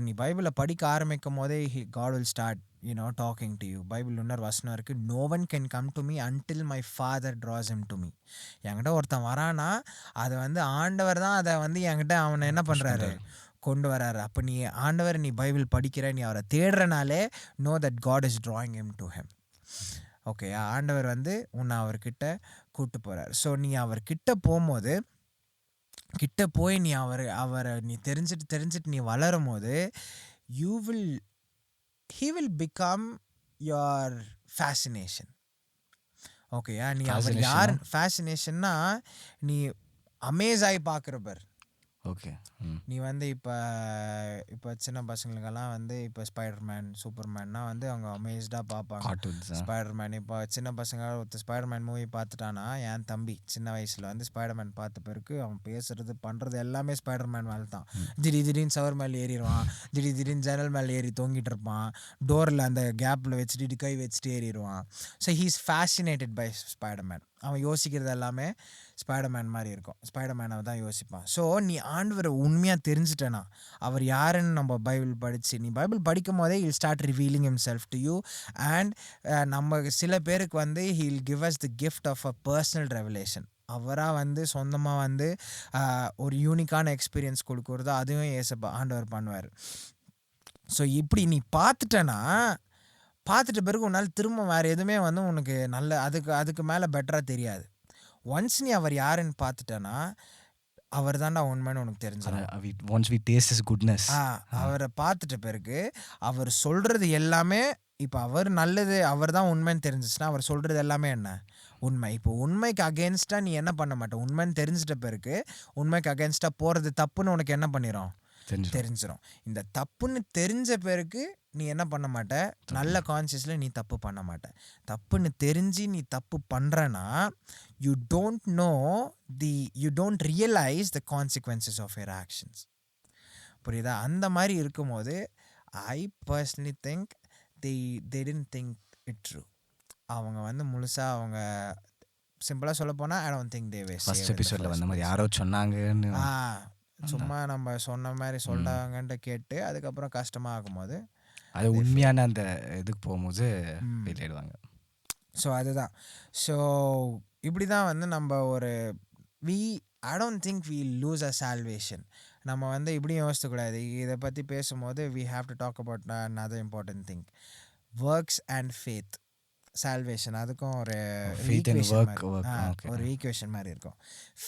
நீ பைபிளில் படிக்க ஆரம்பிக்கும் போதே God will start talking to you. Bible இன்னொரு வசனம் இருக்குது, no one can come to me until my father draws him to me. என்கிட்ட ஒருத்தன் வரானா அதை வந்து ஆண்டவர் தான் அதை வந்து என்கிட்ட அவனை என்ன பண்ணுறாரு, கொண்டு வராரு. அப்போ நீ ஆண்டவர் நீ பைபிள் படிக்கிற, நீ அவரை தேடுறனாலே know that God is drawing him to him. Okay, ஆண்டவர் வந்து உன்னை அவர்கிட்ட கூப்பிட்டு போகிறார். ஸோ நீ அவர்கிட்ட போகும்போது, கிட்ட போய் நீ அவரை நீ தெரிஞ்சிட்டு நீ வளரும் போது he will become your fascination. ஓகேயா? நீ அவர் யார், ஃபேசினேஷன்னா நீ அமேஸ் ஆகி பார்க்குற பார். ஓகே, நீ வந்து இப்போ சின்ன பசங்களுக்கெல்லாம் வந்து இப்போ ஸ்பைடர்மேன், சூப்பர்மேன்னா வந்து அவங்க அமேஸ்டாக பார்ப்பாங்க. ஸ்பைடர்மேன் இப்போ சின்ன பசங்க ஒருத்தர் ஸ்பைடர்மேன் மூவி பார்த்துட்டானா, என் தம்பி சின்ன வயசில் வந்து ஸ்பைடர்மேன் பார்த்த பிறகு அவன் பேசுறது பண்ணுறது எல்லாமே ஸ்பைடர்மேன் மேலே தான். திடீர்னு சவர் மேலே ஏறிடுவான், திடீர்னு ஜன்னல் மேலே ஏறி தொங்கிட்டு இருப்பான், டோரில் அந்த கேப்பில் வச்சுட்டு கை வச்சுட்டு ஏறிடுவான். So he is fascinated by Spiderman. அவன் யோசிக்கிறது எல்லாமே ஸ்பைடர்மேன் மாதிரி இருக்கும். ஸ்பைடர்மேனை தான் யோசிப்பான். ஸோ நீ ஆண்டவரை உண்மையாக தெரிஞ்சிட்டேனா, அவர் யாருன்னு நம்ம பைபிள் படித்து, நீ பைபிள் படிக்கும் போதே he'll start revealing himself to you. And நம்ம சில பேருக்கு வந்து he'll give us the gift of a personal revelation. அவராக வந்து சொந்தமாக வந்து ஒரு யூனிக்கான எக்ஸ்பீரியன்ஸ் கொடுக்குறதோ அதுவும் ஏசப்பா ஆண்டவர் பண்ணுவார். ஸோ இப்படி நீ பார்த்துட்டேன்னா, பார்த்துட்ட பிறகு உன்னால் திரும்ப வேறு எதுவுமே வந்து உனக்கு நல்ல அதுக்கு மேலே பெட்டராக தெரியாது. ஒன்ஸ் நீ அவர் யாருன்னு பார்த்துட்டேன்னா, அவர் தான்டா உண்மைன்னு உனக்கு தெரிஞ்சிடும். once we taste his goodness, அவரை பார்த்துட்ட பிறகு அவர் சொல்கிறது எல்லாமே, இப்போ அவர் நல்லது, அவர் தான் உண்மைன்னு தெரிஞ்சிச்சுன்னா அவர் சொல்கிறது எல்லாமே என்ன உண்மை. இப்போ உண்மைக்கு அகேன்ஸ்டாக நீ என்ன பண்ண மாட்டேன், உண்மைன்னு தெரிஞ்சிட்ட பிறகு உண்மைக்கு அகேன்ஸ்டாக போகிறது தப்புன்னு உனக்கு என்ன பண்ணிடும், தெரிஞ்சிடும். இந்த தப்புன்னு தெரிஞ்ச பிறகு நீ என்ன பண்ண மாட்ட, நல்ல கான்சியஸில் நீ தப்பு பண்ண மாட்ட. தப்புன்னு தெரிஞ்சு நீ தப்பு பண்ணுறனா, you don't realise the consequences of your actions. புரியுதா? அந்த மாதிரி இருக்கும்போது I personally think they didn't think it true. அவங்க வந்து முழுசாக அவங்க சிம்பிளாக சொல்ல போனால் ஐ don't think they were saved. First எபிசோடில் வந்த மாதிரி யாரோ சொன்னாங்கன்னு சும்மா நம்ம சொன்ன மாதிரி சொல்கிறாங்கன்ட்டு கேட்டு அதுக்கப்புறம் கஷ்டமாக ஆகும்போது அது உண்மையான அந்த இதுக்கு போகும்போது வெளியிடுவாங்க. ஸோ அதுதான். ஸோ இப்படி தான் வந்து நம்ம ஒரு I don't think we lose a salvation. நம்ம வந்து இப்படியும் யோசிக்கக்கூடாது. இதை பற்றி பேசும்போது we have to talk about another important thing, works and faith. Salvation அதுக்கும் ஒரு ஈக்குவேஷன் மாதிரி இருக்கும்.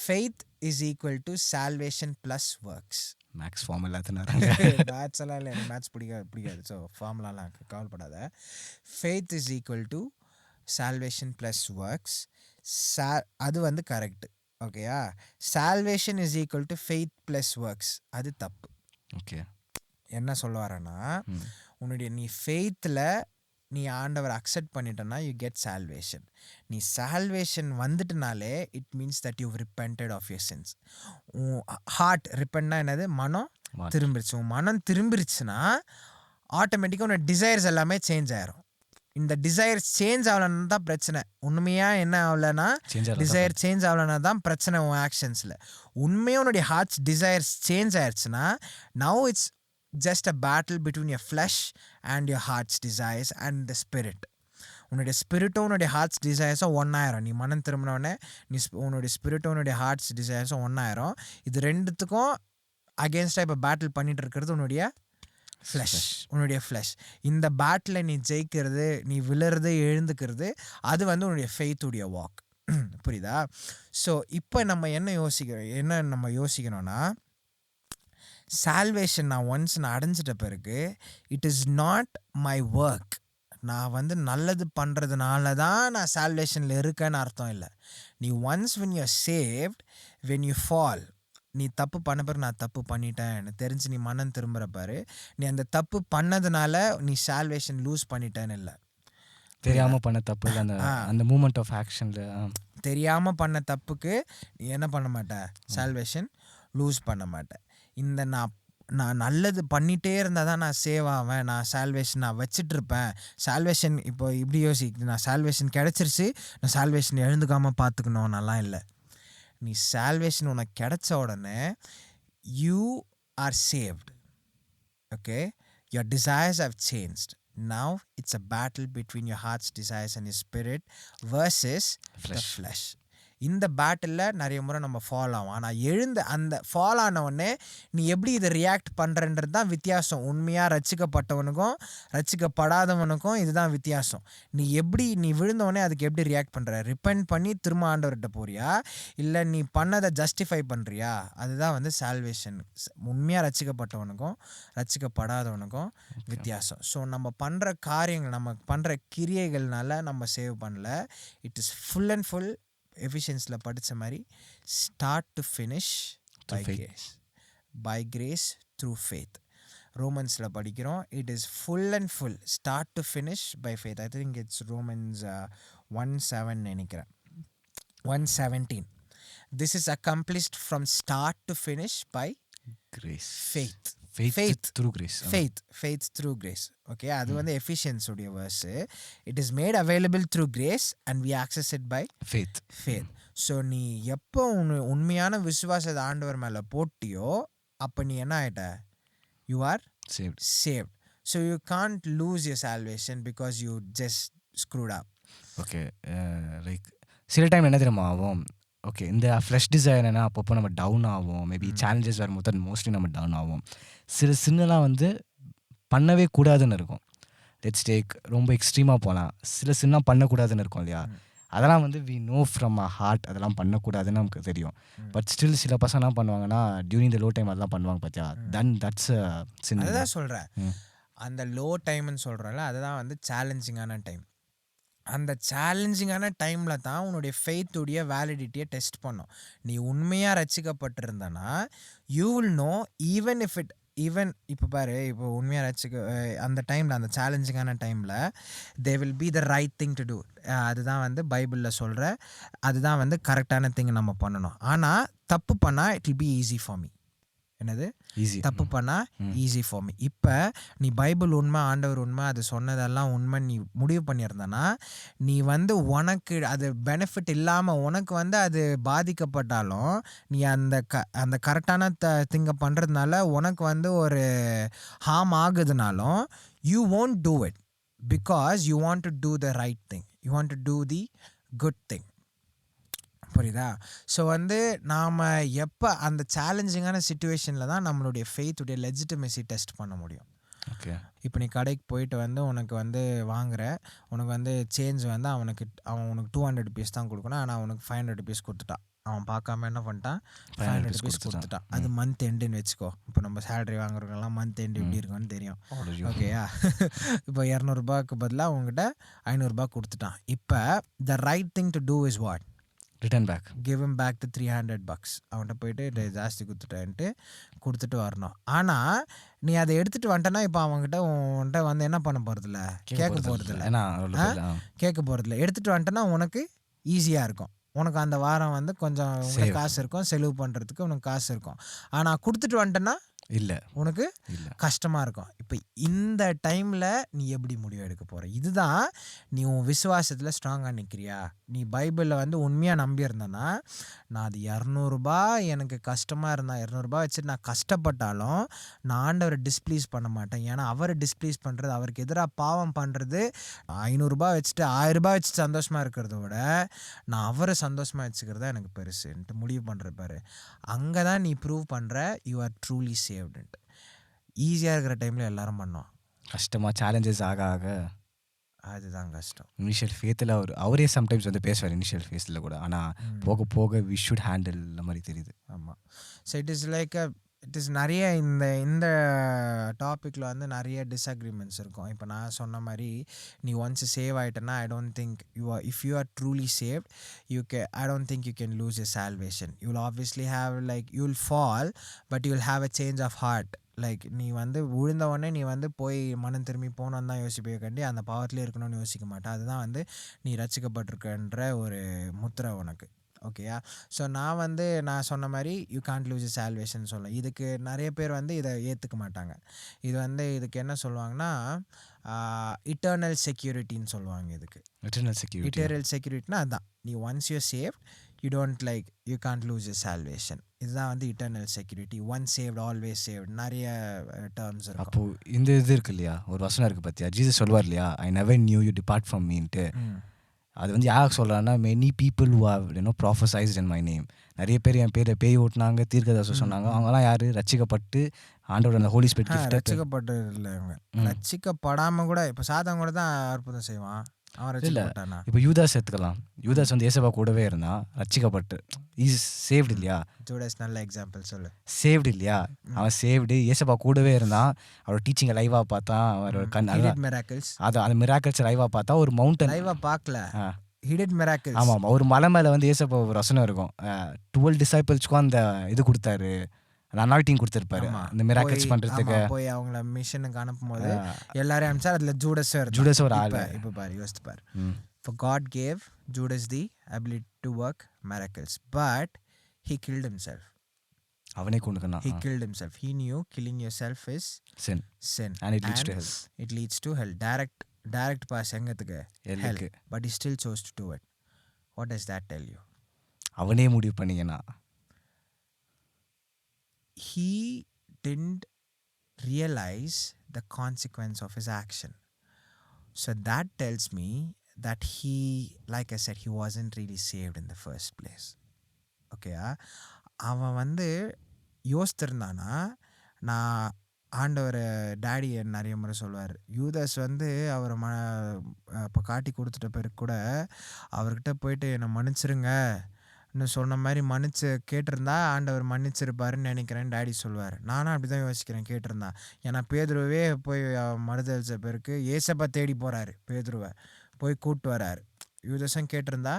Faith is equal to salvation plus works. Maths formula maths எல்லாம் இல்லை, எனக்கு மேத்ஸ் பிடிக்காது. ஸோ ஃபார்முலாலாம் கவலைப்படாத. Faith is equal to salvation plus works. அது வந்து கரெக்டு. ஓகேயா? Salvation is equal to faith plus works, அது தப்பு. ஓகே, என்ன சொல்ல வரேன்னா, உன்னுடைய நீ ஃபெய்த்தில் நீ ஆண்டவர் அக்செப்ட் பண்ணிட்டனா யூ கெட் சால்வேஷன். நீ சால்வேஷன் வந்துட்டுனாலே it means that you repented of your sins. உன் ஹார்ட் ரிப்பெண்ட்னா என்னது, மனம் திரும்பிடுச்சு. உன் மனம் திரும்பிடுச்சுன்னா ஆட்டோமேட்டிக்காக உன்னோட டிசைர்ஸ் எல்லாமே சேஞ்ச் ஆயிரும். இந்த டிசைர் சேஞ்ச் ஆகலன்னா தான் பிரச்சனை. உண்மையாக என்ன ஆகலைன்னா, டிசைர் சேஞ்ச் ஆகலன்னா தான் பிரச்சனை உன் ஆக்ஷன்ஸில். உண்மையாக உன்னுடைய ஹார்ட்ஸ் டிசைர்ஸ் சேஞ்ச் ஆயிடுச்சுன்னா now it's just a battle between your flesh and your heart's desires and the spirit. உன்னுடைய ஸ்பிரிட்டும் உன்னுடைய ஹார்ட்ஸ் டிசைர்ஸும் ஒன்றாயிரும். நீ மனம் திரும்பினோடனே நீ உன்னுடைய ஸ்பிரிட்டும் உன்னுடைய ஹார்ட்ஸ் டிசைர்ஸும் ஒன்றாயிரும். இது ரெண்டுத்துக்கும் அகேன்ஸ்டாக இப்போ பேட்டில் பண்ணிட்டு இருக்கிறது உன்னுடைய ஃப்ளஷ். இந்த பேட்டில் நீ ஜெயிக்கிறது, நீ விழுறது, எழுந்துக்கிறது, அது வந்து உன்னுடைய ஃபெய்த்துடைய வாக். புரியுதா? ஸோ இப்போ நம்ம என்ன யோசிக்கணும்னா, சால்வேஷன் நான் ஒன்ஸ் அடைஞ்சிட்ட பிறகு it is not my work. நான் வந்து நல்லது பண்ணுறதுனால தான் நான் சால்வேஷனில் இருக்கேன்னு அர்த்தம் இல்லை. நீ once when you're saved, when you fall, நீ தப்பு பண்ண பிறகு நான் தப்பு பண்ணிட்டேன்னு தெரிஞ்சு நீ மனம் திரும்புகிற பாரு, நீ அந்த தப்பு பண்ணதுனால நீ சால்வேஷன் லூஸ் பண்ணிட்டேன்னு இல்லை. தெரியாமல் பண்ண தப்பு இல்லை, அந்த மூமெண்ட் ஆஃப் ஆக்ஷனில் தெரியாமல் பண்ண தப்புக்கு நீ என்ன பண்ண மாட்டேன், சால்வேஷன் லூஸ் பண்ண மாட்டேன். இந்த நான் நல்லது பண்ணிகிட்டே இருந்தால் தான் நான் சேவ் ஆவேன், நான் சால்வேஷன் நான் வச்சிட்ருப்பேன். சால்வேஷன் இப்போ இப்படி யோசிக்குது, நான் சால்வேஷன் கிடச்சிருச்சு, நான் சால்வேஷன் எழுந்துக்காமல் பார்த்துக்கணும், நல்லா இல்லை. நீ சால்வேஷன் உனக்கு கிடைச்ச உடனே you are saved. Okay, your desires have changed. Now it's a battle between your heart's desires and your spirit versus the flesh. இந்த பேட்டிலில் நிறைய முறை நம்ம ஃபால் ஆகும். ஆனால் அந்த ஃபால் ஆனவுடனே நீ எப்படி இதை ரியாக்ட் பண்ணுறன்றது தான் வித்தியாசம். உண்மையாக ரட்சிக்கப்பட்டவனுக்கும் ரட்சிக்கப்படாதவனுக்கும் இதுதான் வித்தியாசம். நீ விழுந்தவொடனே அதுக்கு எப்படி ரியாக்ட் பண்ணுற, ரிப்பெண்ட் பண்ணி திரும்ப ஆண்டவர்கிட்ட போறியா, இல்லை நீ பண்ணதை ஜஸ்டிஃபை பண்ணுறியா? அதுதான் வந்து சால்வேஷன். உண்மையாக ரட்சிக்கப்பட்டவனுக்கும் ரட்சிக்கப்படாதவனுக்கும் வித்தியாசம். ஸோ நம்ம பண்ணுற காரியங்கள், நம்ம பண்ணுற கிரியைகள்னால நம்ம சேவ் பண்ணல. It is full and full எஃபிஷியன்ஸில் படித்த மாதிரி start to finish by grace through faith. ரோமன்ஸில் படிக்கிறோம், it is full and full start to finish by faith. I think it's Romans 1:7 நினைக்கிறேன், 1:17. This is accomplished from start to finish by grace, faith. faith through grace. faith through grace. Okay, அது வந்து Ephesians உடைய verse. It is made available through grace and we access it by faith. ஸோ நீ எப்போ உண்மையான விசுவாசத்தை ஆண்டவர் மேலே போட்டியோ அப்போ நீ என்ன ஆகிட்ட? You are saved. So you can't lose your salvation because you just screwed up. Okay, like சில டைம் என்ன தெரியுமா ஆகும்? ஓகே, இந்த ஃப்ரெஷ் டிசைர் என்ன அப்பப்போ நம்ம டவுன் ஆகும். மேபி சேலஞ்சஸ் வரும்போது மோஸ்ட்லி நம்ம டவுன் ஆகும். சில சின்னலாம் வந்து பண்ணவே கூடாதுன்னு இருக்கும். லெட்ஸ் டேக் ரொம்ப எக்ஸ்ட்ரீமாக போகலாம். சில சின்ன பண்ணக்கூடாதுன்னு இருக்கும் இல்லையா? அதெல்லாம் வந்து we know from a heart அதெல்லாம் பண்ணக்கூடாதுன்னு நமக்கு தெரியும். பட் ஸ்டில் சில பசங்க என்ன பண்ணுவாங்கன்னா டியூரிங் த லோ டைம் அதெல்லாம் பண்ணுவாங்க பார்த்தியா? தென் தட்ஸ் சின்ன. அதுதான் சொல்கிறேன், அந்த லோ டைம்னு சொல்கிறோம்ல, அதுதான் வந்து சேலஞ்சிங்கான டைம். அந்த சேலஞ்சிங்கான டைமில் தான் உன்னுடைய ஃபெய்த்துடைய வேலிடிட்டியை டெஸ்ட் பண்ணும். நீ உண்மையாக ரசிக்கப்பட்டிருந்தனா யூ வில் நோ ஈவன் இப்போ பாரு, இப்போ உண்மையாக அந்த டைமில், அந்த சேலஞ்சிங்கான டைமில் they will be the right thing to do. அதுதான் வந்து பைபிளில் சொல்கிற, அதுதான் வந்து கரெக்டான திங் நம்ம பண்ணணும். ஆனால் தப்பு பண்ணால் it will be easy for me. என்னது ஈஸி? தப்பு பண்ணால் ஈஸி ஃபார் மீ. இப்போ நீ பைபிள் உண்மை, ஆண்டவர் உண்மை, அது சொன்னதெல்லாம் உண்மை நீ முடிவு பண்ணியிருந்தனா, நீ வந்து உனக்கு அது பெனிஃபிட் இல்லாமல் உனக்கு வந்து அது பாதிக்கப்பட்டாலும் நீ அந்த கரெக்டான திங்கை பண்ணுறதுனால உனக்கு வந்து ஒரு ஹார்ம் ஆகுதுனாலும் you won't do it because you want to do the right thing. You want to do the good thing. புரியுதா? ஸோ வந்து நாம் எப்போ அந்த சேலஞ்சிங்கான சிச்சுவேஷனில் தான் நம்மளுடைய ஃபெய்த்துடைய லெஜிட்டிமசி டெஸ்ட் பண்ண முடியும். ஓகே, இப்போ நீ கடைக்கு போயிட்டு வந்து உனக்கு வந்து வாங்குற, உனக்கு வந்து சேஞ்ச் வந்து அவன் உனக்கு 200 rupees தான் கொடுக்கணும். ஆனால் அவனுக்கு 500 rupees கொடுத்துட்டான். அவன் பார்க்காம என்ன பண்ணிட்டான்? 500 rupees கொடுத்துட்டான். அது மந்த் எண்டுன்னு வச்சுக்கோ. இப்போ நம்ம சேலரி வாங்குறவங்கலாம் மந்த் எண்டு எப்படி இருக்குன்னு தெரியும். ஓகேயா? இப்போ 200 ரூபாய்க்கு பதிலாக அவங்ககிட்ட 500 ரூபாய் கொடுத்துட்டான். இப்போ the right thing to do is what? Return back. Give him back the $300. அவன்கிட்ட போயிட்டு ஜாஸ்தி கொடுத்துட்டு வரணும். ஆனால் நீ அதை எடுத்துகிட்டு வந்துட்டனா இப்போ உன்கிட்ட வந்து என்ன பண்ண போகிறதில்ல, கேட்க போகிறதில்ல. எடுத்துகிட்டு வந்துட்டனா உனக்கு ஈஸியாக இருக்கும். உனக்கு அந்த வாரம் வந்து கொஞ்சம் காசு இருக்கும், செலவு பண்ணுறதுக்கு உனக்கு காசு இருக்கும். ஆனால் கொடுத்துட்டு வந்துட்டனா இல்லை, உனக்கு கஷ்டமாக இருக்கும். இப்போ இந்த டைமில் நீ எப்படி முடிவு எடுக்க போகிற? இதுதான் நீ உன் விசுவாசத்தில் ஸ்ட்ராங்காக நிற்கிறியா? நீ பைபிளில் வந்து உண்மையாக நம்பியிருந்தனா, நான் அது 200 ரூபாய் எனக்கு கஷ்டமாக இருந்தால் 200 ரூபாய் வச்சுட்டு நான் கஷ்டப்பட்டாலும் நான் ஆண்டவரை டிஸ்ப்ளீஸ் பண்ண மாட்டேன். ஏன்னா அவரை டிஸ்ப்ளீஸ் பண்ணுறது, அவருக்கு எதிராக பாவம் பண்ணுறது, 500 ரூபாய் வச்சுட்டு 1000 ரூபாய் வச்சுட்டு சந்தோஷமாக இருக்கிறத விட நான் அவரை சந்தோஷமாக வச்சுக்கிறதா எனக்கு பெருசுன்ட்டு முடிவு பண்ணுற பாரு. அங்கே தான் நீ ப்ரூவ் பண்ணுற யூ ஆர் ட்ரூலி சேவ்டுன்ட்டு. ஈஸியாக இருக்கிற டைமில் எல்லாரும் பண்ணோம், கஷ்டமாக சேலஞ்சஸ் ஆக ஆக அதுதான் கஷ்டம். இனிஷியல் ஃபேத்தில் அவரே சம்டைம்ஸ் வந்து பேசுவார் இனிஷியல் ஃபேஸில் கூட. ஆனால் போக போக வி ஷுட் ஹேண்டில் இந்த மாதிரி தெரியுது. ஆமாம். ஸோ இட் இஸ் லைக் நிறைய இந்த டாப்பிக்கில் வந்து நிறைய டிஸ்அக்ரிமெண்ட்ஸ் இருக்கும். இப்போ நான் சொன்ன மாதிரி நீ ஒன்ஸ் சேவ் ஆகிட்டேன்னா I don't think if you are truly saved I don't think you can lose your salvation. You will obviously have like you will fall but you will have a change of heart. Like நீ வந்து விழுந்த உடனே நீ வந்து போய் மனம் திரும்பி போகணுன்னு தான் யோசிப்பே கண்டி அந்த பாவத்திலே இருக்கணும்னு யோசிக்க மாட்டேன். அதுதான் வந்து நீ ரசிக்கப்பட்டிருக்கன்ற ஒரு முத்திரை உனக்கு. ஓகேயா? ஸோ நான் சொன்ன மாதிரி யூ கான்ட் லூஸ் சால்வேஷன் சொல்ல. இதுக்கு நிறைய பேர் வந்து இதை ஏற்றுக்க மாட்டாங்க. இதுக்கு என்ன சொல்லுவாங்கன்னா இட்டர்னல் செக்யூரிட்டின்னு சொல்லுவாங்க. இதுக்கு இட்டர்னல் செக்யூரிட்டினா அதுதான், நீ once you saved you don't like you can't lose your salvation. இதுதான் வந்து eternal security. Once saved always saved, நிறைய டேர்ம்ஸ் இருக்கும். அப்போது இந்த இது இருக்கு இல்லையா, ஒரு வசனம் இருக்குது பார்த்தியா, ஜீசஸ் சொல்லுவார் இல்லையா, I never knew you depart from மீன்ட்டு. அது வந்து யாருக்கு சொல்கிறான்னா, many people who have prophesied in my name. நிறைய பேர் என் பேரை பேய் ஓட்டினாங்க, தீர்க்கதரிசனம் சொன்னாங்க. அவங்கலாம் யார்? ரட்சிக்கப்பட்டு ஆண்டோட அந்த ஹோலி ஸ்பிரிட் கிஃப்ட். ரட்சிக்கப்பட்டு இல்லை, இவங்க ரட்சிக்கப்படாமல் கூட இப்போ சாதம் கூட தான் அற்புதம் செய்வான். இல்லை, இப்போ யூதாஸ் எடுத்துக்கலாம். யூதாஸ் வந்து ஏசப்பா கூடவே இருந்தான், ரட்சிக்கப்பட்டு இஸ் சேவ்டு இல்லையா? ஜூடாஸ் நல்ல எக்ஸாம்பிள் சொல்லு. சேவ்டு இல்லையா? அவன் சேவ்டு, ஏசப்பா கூடவே இருந்தான், அவரோட டீச்சிங்கை லைவாக பார்த்தான், அவரோட மிராக்கிள்ஸ், அந்த மிராக்கிள்ஸ் லைவாக பார்த்தா. ஒரு மவுண்டன் லைவாக பார்க்கல, ஹிடன் மிராக்கிள்ஸ். ஆமாம், ஒரு மலை மேலே வந்து ஏசப்பா ஒரு வசனம் இருக்கும், 12 டிசைபிள்ஸ்க்கும் அந்த இது கொடுத்தாரு, அந்த அனாயிட்டிங் கொடுத்துருப்பாரு இந்த மிராக்கிள்ஸ் பண்ணுறதுக்கு. போய் அவங்கள மிஷனுக்கு அனுப்பும்போது எல்லாரையும் அனுப்பிச்சா அதில் ஜூடஸ் ஒரு ஆள். இப்போ பாரு, யோசித்து பாரு. For God gave Judas the ability to work miracles, but he killed himself. அவனே கொண்டுக்கணும். He killed himself. He knew killing yourself is sin sin. and it leads to hell. It leads to hell. Direct pass எங்கத்துக்கு? Hell. ஹெல்லுக்கு. But he still chose to do it. What does that tell you? அவனே முடிவு பண்ணிக்கனா. He didn't realize the consequence of his action. So that tells me that he, like I said, he wasn't really saved in the first place. Okay, அவன் வந்து யோசித்திருந்தானா, நான் ஆண்டவர் daddy நிறைய முறை சொல்லுவார், யூதாஸ் வந்து அவர் இப்போ காட்டி கொடுத்துட்ட பிறகு கூட அவர்கிட்ட போயிட்டு என்னை மன்னிச்சிருங்க இன்னும் சொன்ன மாதிரி மன்னிச்சு கேட்டிருந்தா ஆண்டவர் மன்னிச்சிருப்பாருன்னு நினைக்கிறேன்னு டேடி சொல்லுவார். நானும் அப்படி தான் யோசிக்கிறேன் கேட்டிருந்தா. ஏன்னா பேதுருவே போய் மறுதளிச்ச பிறகு ஏசப்பா தேடி போகிறாரு, பேதுருவை போய் கூப்பிட்டு வராரு. யூதாஸும் கேட்டிருந்தா,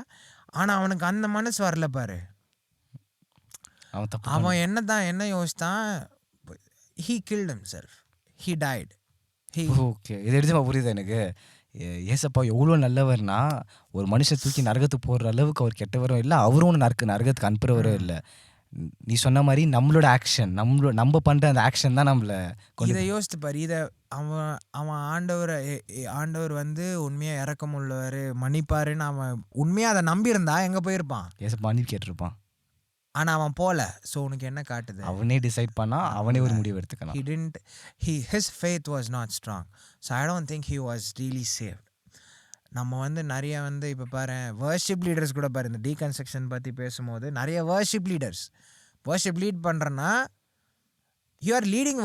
ஆனால் அவனுக்கு அந்த மனசு வரல பாரு. அவன் என்ன யோசித்தான், he killed himself, he died. Okay, இது எடுத்து புரியுது எனக்கு. ஏசப்பா எவ்வளோ நல்லவர்னா, ஒரு மனுஷன் தூக்கி நரகத்துக்கு போடுற அளவுக்கு அவர் கெட்டவரும் இல்லை, அவரும் நரகத்துக்கு அனுப்புறவரும் இல்லை. நீ சொன்ன மாதிரி நம்மளோட ஆக்ஷன், நம்ம பண்ணுற அந்த ஆக்ஷன் தான் நம்மளை. இதை யோசித்து பாரு. இதை அவன் ஆண்டவர் வந்து உண்மையாக இறக்கம் உள்ளவர், மன்னிப்பாருன்னு அவன் உண்மையாக அதை நம்பியிருந்தா எங்கே போயிருப்பான்? ஏசப்பா மன்னிப்பு கேட்டிருப்பான். ஆனால் அவன் போல. ஸோ உனக்கு என்ன காட்டுது? அவனே டிசைட் பண்ணா, அவனே ஒரு முடிவு எடுத்துக்கலாம். His faith was not strong. So I don't think he was really saved. நம்ம வந்து நிறைய வந்து இப்போ பாரு, வர்ஷிப் லீடர்ஸ் கூட பாரு, இந்த டீகன்ஸ்ட்ரக்ஷன் பற்றி பேசும்போது நிறைய வர்ஷிப் லீட் பண்ணுறேன்னா, யூ ஆர் லீடிங்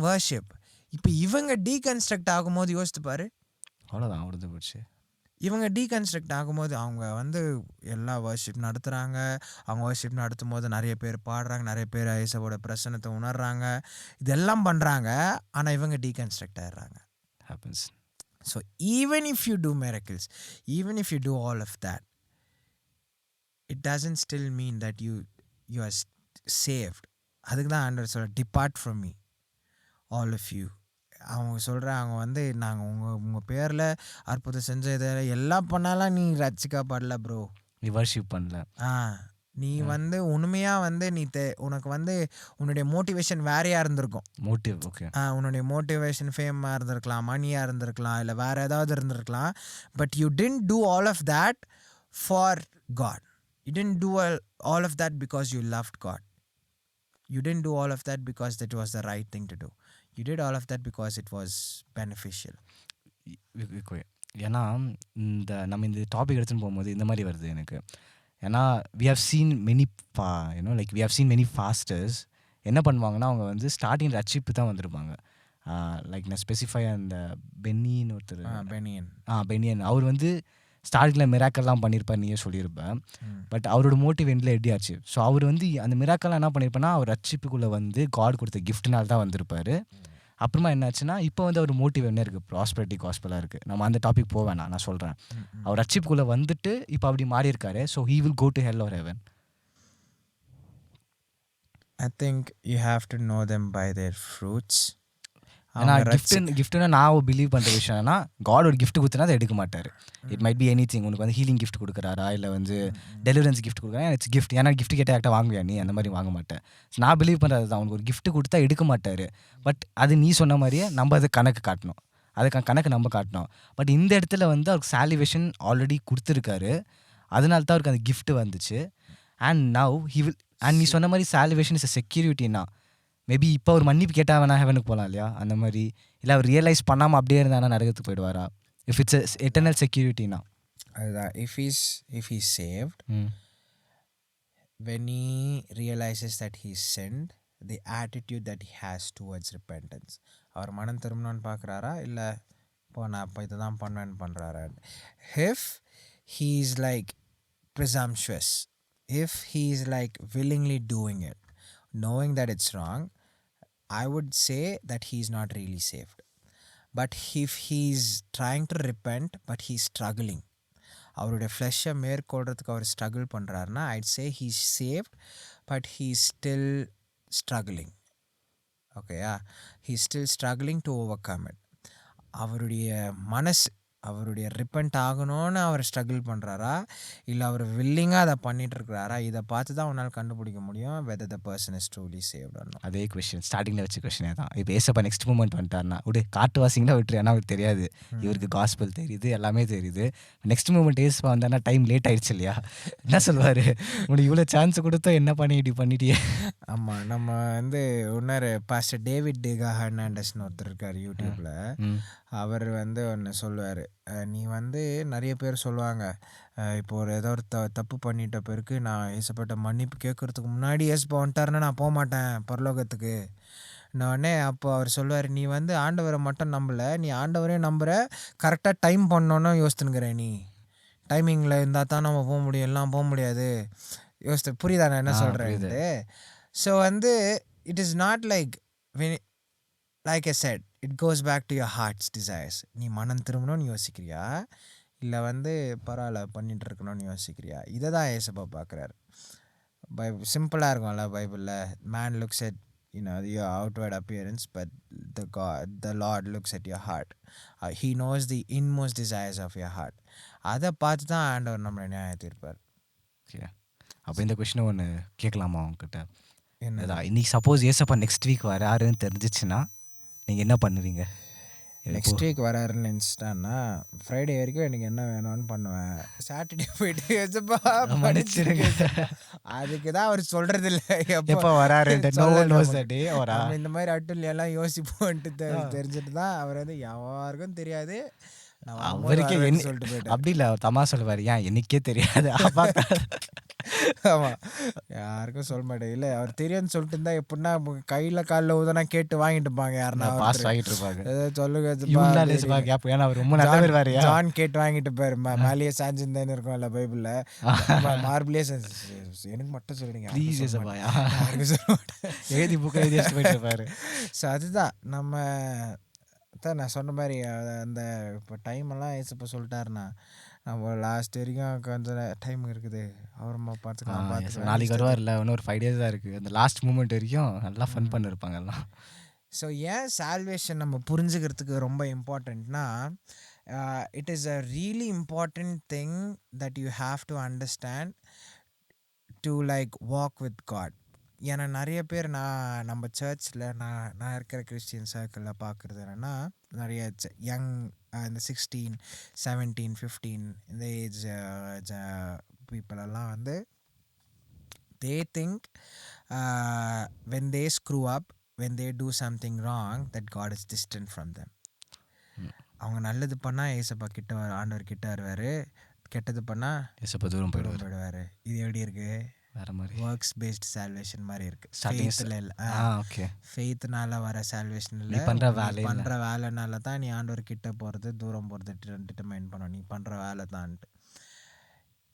வர்ஷிப். இப்போ இவங்க டீகன்ஸ்ட்ரக்ட் ஆகும்போது யோசித்து பாரு, அவ்வளோதான் அவ்வளோதான் போச்சு. இவங்க டீகன்ஸ்ட்ரக்ட் ஆகும்போது அவங்க வந்து எல்லா வர்ஷிப் நடத்துகிறாங்க. அவங்க வர்ஷிப் நடத்தும் போது நிறைய பேர் பாடுறாங்க, நிறைய பேர் ஐசவோட பிரசன்னத்தை உணர்றாங்க, இதெல்லாம் பண்ணுறாங்க. ஆனால் இவங்க டீகன்ஸ்ட்ரக்ட் ஆகிடுறாங்க. So even if you do miracles, even if you do all of that, it doesn't still mean that you are saved. அதுக்கு தான் ஆண்டவர் சொல்ல, depart from me all of you. அவங்க சொல்கிறாங்க வந்து, நாங்கள் உங்கள் பேரில் அற்புதம் செஞ்ச இதை எல்லாம் பண்ணாலாம் நீ ரட்சிக்கப்படல ப்ரோ, நீ வர்ஷிப் பண்ணல. நீ வந்து உண்மையாக வந்து உனக்கு வந்து உன்னுடைய மோட்டிவேஷன் வேறையாக இருந்திருக்கும். ஓகே, உன்னுடைய மோட்டிவேஷன் ஃபேமாக இருந்திருக்கலாம், மணியாக இருந்திருக்கலாம், இல்லை வேறு ஏதாவது இருந்திருக்கலாம். But you didn't do all of that for God. You didn't do all of that because you loved God. You didn't do all of that because that was the right thing to do. You did all of that because it was beneficial. ஏன்னா நம்ம இந்த topic எடுத்துன்னு போகும்போது இந்த மாதிரி வருது எனக்கு. ஏன்னா we have seen many pastors என்ன பண்ணுவாங்கன்னா, அவங்க வந்து ஸ்டார்டிங் ரட்சிப்பு தான் வந்திருப்பாங்க. லைக் நான் ஸ்பெசிஃபை அந்த பென்னின்னு ஒருத்தர், பெனியன் அவர் வந்து ஸ்டார்டிங்கில் மிராக்கல்லாம் பண்ணியிருப்பார், நீயே சொல்லியிருப்பேன். பட் அவரோட மோட்டிவ் எண்டில் எப்படி ஆச்சு? ஸோ அவர் வந்து அந்த மிராக்கெல்லாம் என்ன பண்ணியிருப்பேன்னா, அவர் ரட்சிப்புக்குள்ளே வந்து காட் கொடுத்த கிஃப்ட்னால தான் வந்திருப்பார். அப்புறமா என்னாச்சுன்னா, இப்போ வந்து அவர் மோட்டிவ் என்ன இருக்குது? ப்ராஸ்பரிட்டி காஸ்பலாக இருக்குது. நம்ம அந்த டாபிக் போவேன், நான் சொல்கிறேன். அவர் ரட்சிப்புக்குள்ளே வந்துட்டு இப்போ அப்படி மாறி இருக்காரு. So he will go to hell or heaven. I think you have to know them by their fruits. ஏன்னா கிஃப்ட்னா நான் பிலீவ் பண்ணுற விஷயம்னா, காட் ஒரு கிஃப்ட் கொடுத்தனா அதை எடுக்க மாட்டார். It might be any thing. உனக்கு வந்து ஹீலிங் கிஃப்ட் கொடுக்குறாரா, இல்லை வந்து டெலிவரன்ஸ் கிஃப்ட் கொடுக்குறாங்க, இட்ஸ் கிஃப்ட். ஏன்னா கிஃப்ட் கேட்டால் ஆக்டாக வாங்குவியா நீ? அந்த மாதிரி வாங்க மாட்டேன். நான் பிலீவ் பண்ணுறது தான், உனக்கு ஒரு கிஃப்ட் கொடுத்தா எடுக்க மாட்டார். பட் அது நீ சொன்ன மாதிரியே நம்ம அதை கணக்கு காட்டணும், கணக்கு நம்ம காட்டணும். பட் இந்த இடத்துல வந்து அவருக்கு சாலிவேஷன் ஆல்ரெடி கொடுத்துருக்காரு, அதனால தான் அவருக்கு அந்த கிஃப்ட் வந்துச்சு. And now he will. And நீ சொன்ன மாதிரி சாலிவேஷன் இஸ் அ செக்யூரிட்டின்னா, மேபி இப்போ ஒரு மன்னிப்பு கேட்டால் வேணா ஹெவனுக்கு போகலாம் இல்லையா? அந்த மாதிரி. இல்லை அவர் ரியலைஸ் பண்ணாமல் அப்படியே இருந்தானா நரகத்துக்கு போயிடுவாரா? இஃப் இட்ஸ் எட்டர்னல் செக்யூரிட்டினா, அதுதான். If he's saved, when he realizes that he's sinned, the attitude that he has towards repentance, அவர் மனம் திரும்பணும்னு பார்க்குறாரா, இல்லை நான் இப்போ இதை தான் பண்ணுவேன்னு பண்ணுறாரா? If he's like presumptuous, if he's like willingly doing it, knowing that it's wrong, I would say that he's not really saved. But if he's trying to repent but he's struggling, அவருடைய ஃப்ளெஷ்ஷை மேற்கொள்றதுக்கு அவர் struggle பண்ணுறாருன்னா, I'd say he's saved but he's still struggling. ஓகேயா? He's still struggling to overcome it. அவருடைய மனசு அவருடைய repent ஆகணும்னு அவர் struggle பண்ணுறாரா, இல்லை அவர் வில்லிங்காக அதை பண்ணிட்டு இருக்கிறாரா, இதை பார்த்து தான் உன்னால் கண்டுபிடிக்க முடியும் whether the person is truly saved or not. அதே கொஸ்டின் ஸ்டார்டிங்கில் வச்ச கொஸ்டினே தான். இப்போ ஏசப்பா நெக்ஸ்ட் மூமெண்ட் வந்துட்டார்னா விடு காட்டுவாசிங்கன்னா விட்டுரு, ஏன்னா அவருக்கு தெரியாது, இவருக்கு காஸ்பல் தெரியுது, எல்லாமே தெரியுது. நெக்ஸ்ட் மூமெண்ட் ஏசப்பா வந்தானா டைம் லேட் ஆயிடுச்சு இல்லையா, என்ன சொல்லுவார், உனக்கு இவ்வளோ சான்ஸ் கொடுத்தா என்ன பண்ணி இப்படி பண்ணிட்டியே. ஆமாம், நம்ம வந்து இன்னொரு பாஸ்டர் டேவிட் டிகா ஹெர்னாண்டஸ்னு ஒருத்தர் இருக்கார் யூடியூப்பில். அவர் வந்து ஒன்று சொல்லுவார், நீ வந்து நிறைய பேர் சொல்லுவாங்க, இப்போ ஒரு ஏதோ ஒரு தப்பு பண்ணிட்ட பிறகு நான் ஏசப்பட்ட மன்னிப்பு கேட்குறதுக்கு முன்னாடி ஏசப்பா வந்துட்டாருன்னா நான் போக மாட்டேன் பரலோகத்துக்கு. உடனே அப்போ அவர் சொல்லுவார், நீ வந்து ஆண்டவரை மட்டும் நம்பலை, நீ ஆண்டவரே நம்புகிற, கரெக்டாக டைம் பண்ணோன்னு யோசித்துனுங்கிற, நீ டைமிங்கில் இருந்தால் தான் நம்ம போக முடியும், எல்லாம் போக முடியாது. புரியுதா நான் என்ன சொல்கிறேன்ட்டு. ஸோ வந்து it is not like like I said, it goes back to your heart's desires. நீ மனம் திரும்பணும்னு யோசிக்கிறியா, இல்லை வந்து பரவாயில்ல பண்ணிட்டு இருக்கணும்னு யோசிக்கிறியா, இதை தான் ஏசப்பா பார்க்குறாரு. சிம்பிளாக இருக்கும்ல பைபிளில், man looks at your outward appearance, but the Lord looks at your heart. He knows the inmost desires of your heart. அதை பார்த்து தான் ஆண்டவர் நம்மளை நியாயத்தை இருப்பார். அப்போ இந்த கொஸ்டினை ஒன்று கேட்கலாமா அவங்ககிட்ட? என்ன, இன்னைக்கு சப்போஸ் ஏசப்பா நெக்ஸ்ட் வீக் வராருன்னு தெரிஞ்சிச்சுன்னா நீங்கள் என்ன பண்ணுவீங்க? நெக்ஸ்ட் வீக் வராருன்னு நினச்சிட்டான்னா ஃப்ரைடே வரைக்கும் எனக்கு என்ன வேணும்னு பண்ணுவேன். சாட்டர்டே போயிட்டு ஏசப்பா மன்னிச்சிடுங்க, அதுக்கு தான் அவர் சொல்கிறது இல்லை எப்போ வராருன்ட்டு. இந்த மாதிரி அட்டுலாம் யோசிப்போன்ட்டு தெரிஞ்சுட்டு தான் அவர் வந்து யாருக்கும் தெரியாது, அவருக்கே சொல்லிட்டு போயிட்டு. அப்படி இல்லை, அவர் தமா சொல்லுவார், ஏன் எனக்கே தெரியாது அப்பா. ஆமாம், யாருக்கும் சொல்ல மாட்டேன். இல்லை அவர் தெரியும்னு சொல்லிட்டு இருந்தா எப்படின்னா கையில் காலில் ஊதனா கேட்டு வாங்கிட்டு இருப்பாங்க, யாருன்னா பாஸ் வாங்கிட்டு இருப்பாங்க. சொல்லுங்க அவர் ரொம்ப நல்லவர் வேறையா, ஜான் கேட்டு வாங்கிட்டு போயிரு, மேலேயே சாஞ்சிருந்தேன்னு இருக்கும்ல பைபிளில், மார்பிளே எனக்கு மட்டும் சொல்லுங்க ப்ளீஸ் ஏசப்பா, யாருக்கும் சொல்ல மாட்டேன், எழுதி புக்கை எழுதி வச்சுட்டு போயிட்டு இருப்பாரு. ஸோ அதுதான் நம்ம தான் நான் சொன்ன மாதிரி அந்த இப்போ டைமெல்லாம் ஏசப்பா சொல்லிட்டாருண்ணா, நம்ம லாஸ்ட் வரைக்கும் கொஞ்சம் டைம் இருக்குது, அப்புறமா பார்த்துக்கலாம். நாளைக்கு வருவார் இல்லை, இன்னும் ஒரு 5 days தான் இருக்குது, அந்த லாஸ்ட் மூமெண்ட் வரைக்கும் நல்லா ஃபன் பண்ணிருப்பாங்க எல்லாம். ஸோ ஏன் சால்வேஷன் நம்ம புரிஞ்சுக்கிறதுக்கு ரொம்ப இம்பார்ட்டண்ட்னா, it is a really important thing that you have to understand to like walk with God. ஏன்னா நிறைய பேர் நம்ம சர்ச்சில் நான் இருக்கிற கிறிஸ்டியன் சர்க்கிளில் பார்க்குறது என்னென்னா, நிறைய யங் இந்த 16, 17, 15 இந்த ஏஜ் பீப்புளெல்லாம் வந்து they think when they screw up, when they do something wrong, that God is distant from them. அவங்க நல்லது பண்ணால் ஏசப்பா கிட்ட ஆண்டவர் கிட்ட வருவார், கெட்டது பண்ணால் ஏசப்பா தூரம் போயிடுவார். இது எப்படி இருக்குது, வேற மாதிரி ஒர்க்ஸ் பேஸ்ட் சால்வேஷன் மாதிரி இருக்குது. ஃபெய்த்னால வர சால்வேஷன் இல்லை, பண்ணுற வேலைனால தான் நீ ஆண்டவர் கிட்ட போகிறது தூரம் போகிறது டிட்டர்மைன் பண்ணணும், நீ பண்ணுற வேலை தான்ட்டு.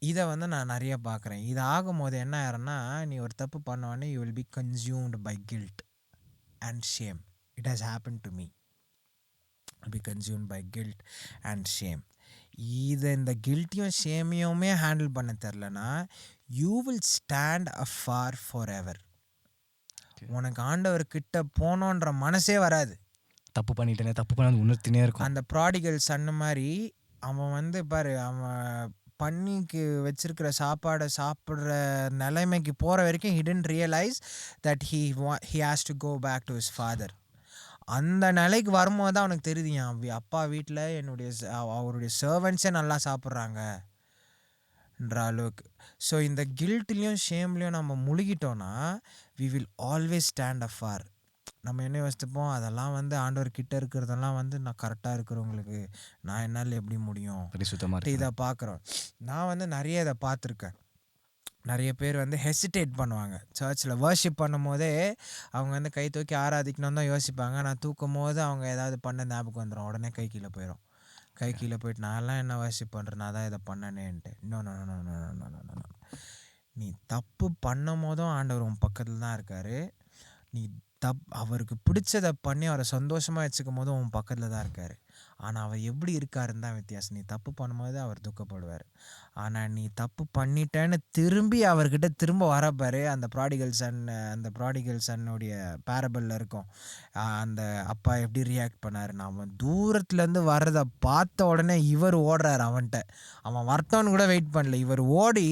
இதை வந்து நான் நிறைய பார்க்குறேன். இது ஆகும்போது என்ன ஆயிரும்னா, நீ ஒரு தப்பு பண்ணோடனே you will be consumed by guilt and shame. It has happened to me, be consumed by guilt and shame. இதை இந்த கில்ட்டியும் ஷேமையுமே ஹேண்டில் பண்ண தெரிலனா, you will stand afar forever. உனக்கு ஆண்டவர்கிட்ட போனோன்ற மனசே வராது. தப்பு பண்ணிட்டேனே, தப்பு பண்ண உணர்த்தினே இருக்கும். அந்த ப்ராடிகல் சன்னு மாதிரி அவன் வந்து பாரு, அவன் பண்ணிக்கு வச்சிருக்கிற சாப்பாடை சாப்பிட்ற நிலைமைக்கு போகிற வரைக்கும் he didn't realize that he has to go back to his father. அந்த நிலைக்கு வரும்போது தான் அவனுக்கு தெரியுது, என் அப்பா வீட்டில் அவருடைய சர்வன்ஸே நல்லா சாப்பிட்றாங்கன்ற அளவுக்கு. ஸோ இந்த கில்ட்லேயும் ஷேம்லேயும் நம்ம முழுகிட்டோன்னா we will always stand afar. நம்ம என்ன யோசிச்சுப்போம், அதெல்லாம் வந்து ஆண்டவர் கிட்ட இருக்கிறதெல்லாம் வந்து நான் கரெக்டாக இருக்கிறவங்களுக்கு நான் என்னால் எப்படி முடியும் இதை பார்க்குறோம். நான் வந்து நிறைய இதை பார்த்துருக்கேன். நிறைய பேர் வந்து ஹெசிடேட் பண்ணுவாங்க சர்ச்சில் வர்ஷிப் பண்ணும் போதே. அவங்க வந்து கை தூக்கி ஆராதிக்கணும்னு தான் யோசிப்பாங்க. நான் தூக்கும் போது அவங்க ஏதாவது பண்ண ஞாபகம் வந்துடும், உடனே கை கீழே போயிடும். கை கீழே போயிட்டு நான்லாம் என்ன வர்ஷிப் பண்ணுறேன், நான் தான் இதை பண்ணனேன்ட்டு. இன்னொன்று, நீ தப்பு பண்ணும் போதும் ஆண்டவர் உன் பக்கத்தில் தான் இருக்கார். நீ அவருக்கு பிடிச்சதை பண்ணி அவரை சந்தோஷமாக வச்சுக்கும் போதும் உன் பக்கத்தில் தான் இருக்கார். ஆனால் அவர் எப்படி இருக்காருன்னு தான் வித்தியாசம். நீ தப்பு பண்ணும்போது அவர் துக்கப்படுவார், ஆனால் நீ தப்பு பண்ணிட்டேன்னு திரும்பி அவர்கிட்ட திரும்ப வரப்பாரு. அந்த ப்ராடிகல் சன்னுடைய பேரபிளில் இருக்கும். அந்த அப்பா எப்படி ரியாக்ட் பண்ணாருன்னு, அவன் தூரத்துலேருந்து வர்றதை பார்த்த உடனே இவர் ஓடுறாரு அவன்கிட்ட. அவன் வரட்டோன்னு கூட வெயிட் பண்ணல, இவர் ஓடி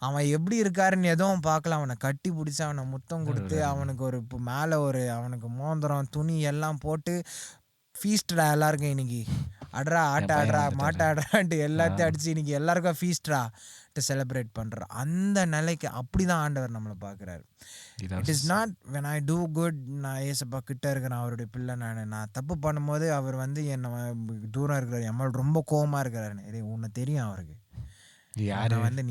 அவன் எப்படி இருக்காருன்னு எதுவும் பார்க்கல, அவனை கட்டி பிடிச்சி அவனை முத்தம் கொடுத்து அவனுக்கு ஒரு மேலே அவனுக்கு மோந்திரம் துணி எல்லாம் போட்டு ஃபீஸ்ட்ரா எல்லாருக்கும் இன்னைக்கு ஆடுறா ஆடுறா மாட்டாடுறான்ட்டு எல்லாத்தையும் அடிச்சு இன்னைக்கு எல்லாருக்கும் ஃபீஸ்ட்ராட்டு செலிப்ரேட் பண்ணுறான். அந்த நிலைக்கு அப்படி தான் ஆண்டவர் நம்மளை பார்க்குறாரு. It is not when I do good, நான் ஏசப்பா கிட்ட இருக்கிறேன், அவருடைய பிள்ளை, நான் தப்பு பண்ணும்போது அவர் என்னை தூரம் இருக்கிறார், எம்மால் ரொம்ப கோவமாக இருக்கிறாரு. உன்னை தெரியும் அவருக்கு,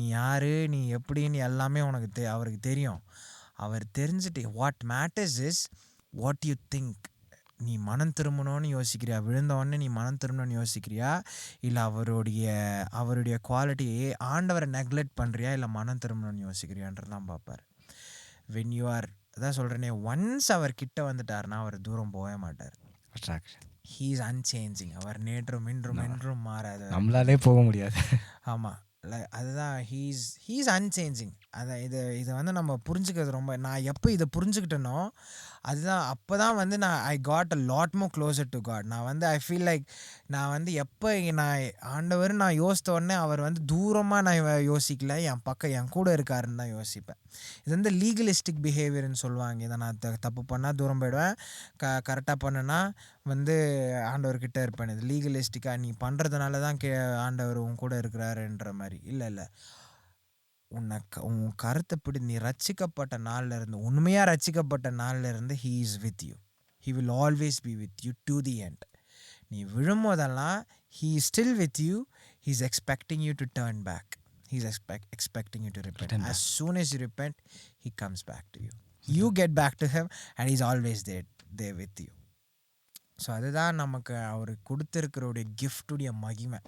நீ யாரு, நீ எப்படின்னு எல்லாமே உனக்கு அவருக்கு தெரியும். அவர் தெரிஞ்சுட்டு what matters is what you think. நீ மனம் திரும்பணும்னு யோசிக்கிறியா, விழுந்த உடனே நீ மனம் திரும்பணும்னு யோசிக்கிறியா, இல்லை அவருடைய குவாலிட்டியை ஆண்டவரை நெக்லெக்ட் பண்ணுறியா, இல்லை மனம் திரும்பணும்னு யோசிக்கிறியான்றதான் பார்ப்பார். வென் யூ ஆர், அதான் சொல்கிறேனே, ஒன்ஸ் அவர் கிட்ட வந்துட்டார்னா அவர் தூரம் போகவே மாட்டார். He is unchanging. அவர் நேற்றும் இன்றும் என்றும் மாறாது, நம்மளாலே போக முடியாது. ஆமாம், அதுதான் ஹீஸ் அன்சேஞ்சிங். அதை இதை நம்ம புரிஞ்சுக்கிறது ரொம்ப, நான் எப்போ இதை புரிஞ்சுக்கிட்டேனோ அதுதான் அப்போ தான் நான் I got a lot more closer to God. நான் ஐ ஃபீல் லைக் நான் எப்போ நான் ஆண்டவர் நான் யோசித்த உடனே அவர் தூரமாக நான் யோசிக்கல, என் கூட இருக்காருன்னு தான் யோசிப்பேன். இது லீகலிஸ்டிக் பிஹேவியர்னு சொல்லுவாங்க. இதை நான் தப்பு பண்ணால் தூரம் போயிடுவேன், கரெக்டாக பண்ணேன்னா ஆண்டவர்கிட்ட இருப்பேன். இது லீகலிஸ்டிக்காக நீ பண்ணுறதுனால தான் ஆண்டவர் உன் கூட இருக்கிறாருன்ற மாதிரி இல்லை. உன் கருத்தைப்படி நீ ரட்சிக்கப்பட்ட நாள்ல இருந்து, உண்மையாக ரட்சிக்கப்பட்ட நாள்ல இருந்து he is with you. He will always be with you to the end. நீ விழும்போதெல்லாம் he is still with you. He is expecting you to turn back. He is expecting you to repent. As soon as you repent, he comes back to you. You get back to him and he's always there with you. So அதுதான் நமக்கு அவர் கொடுத்துருக்கிறோடைய கிஃப்டுடைய மகிமை.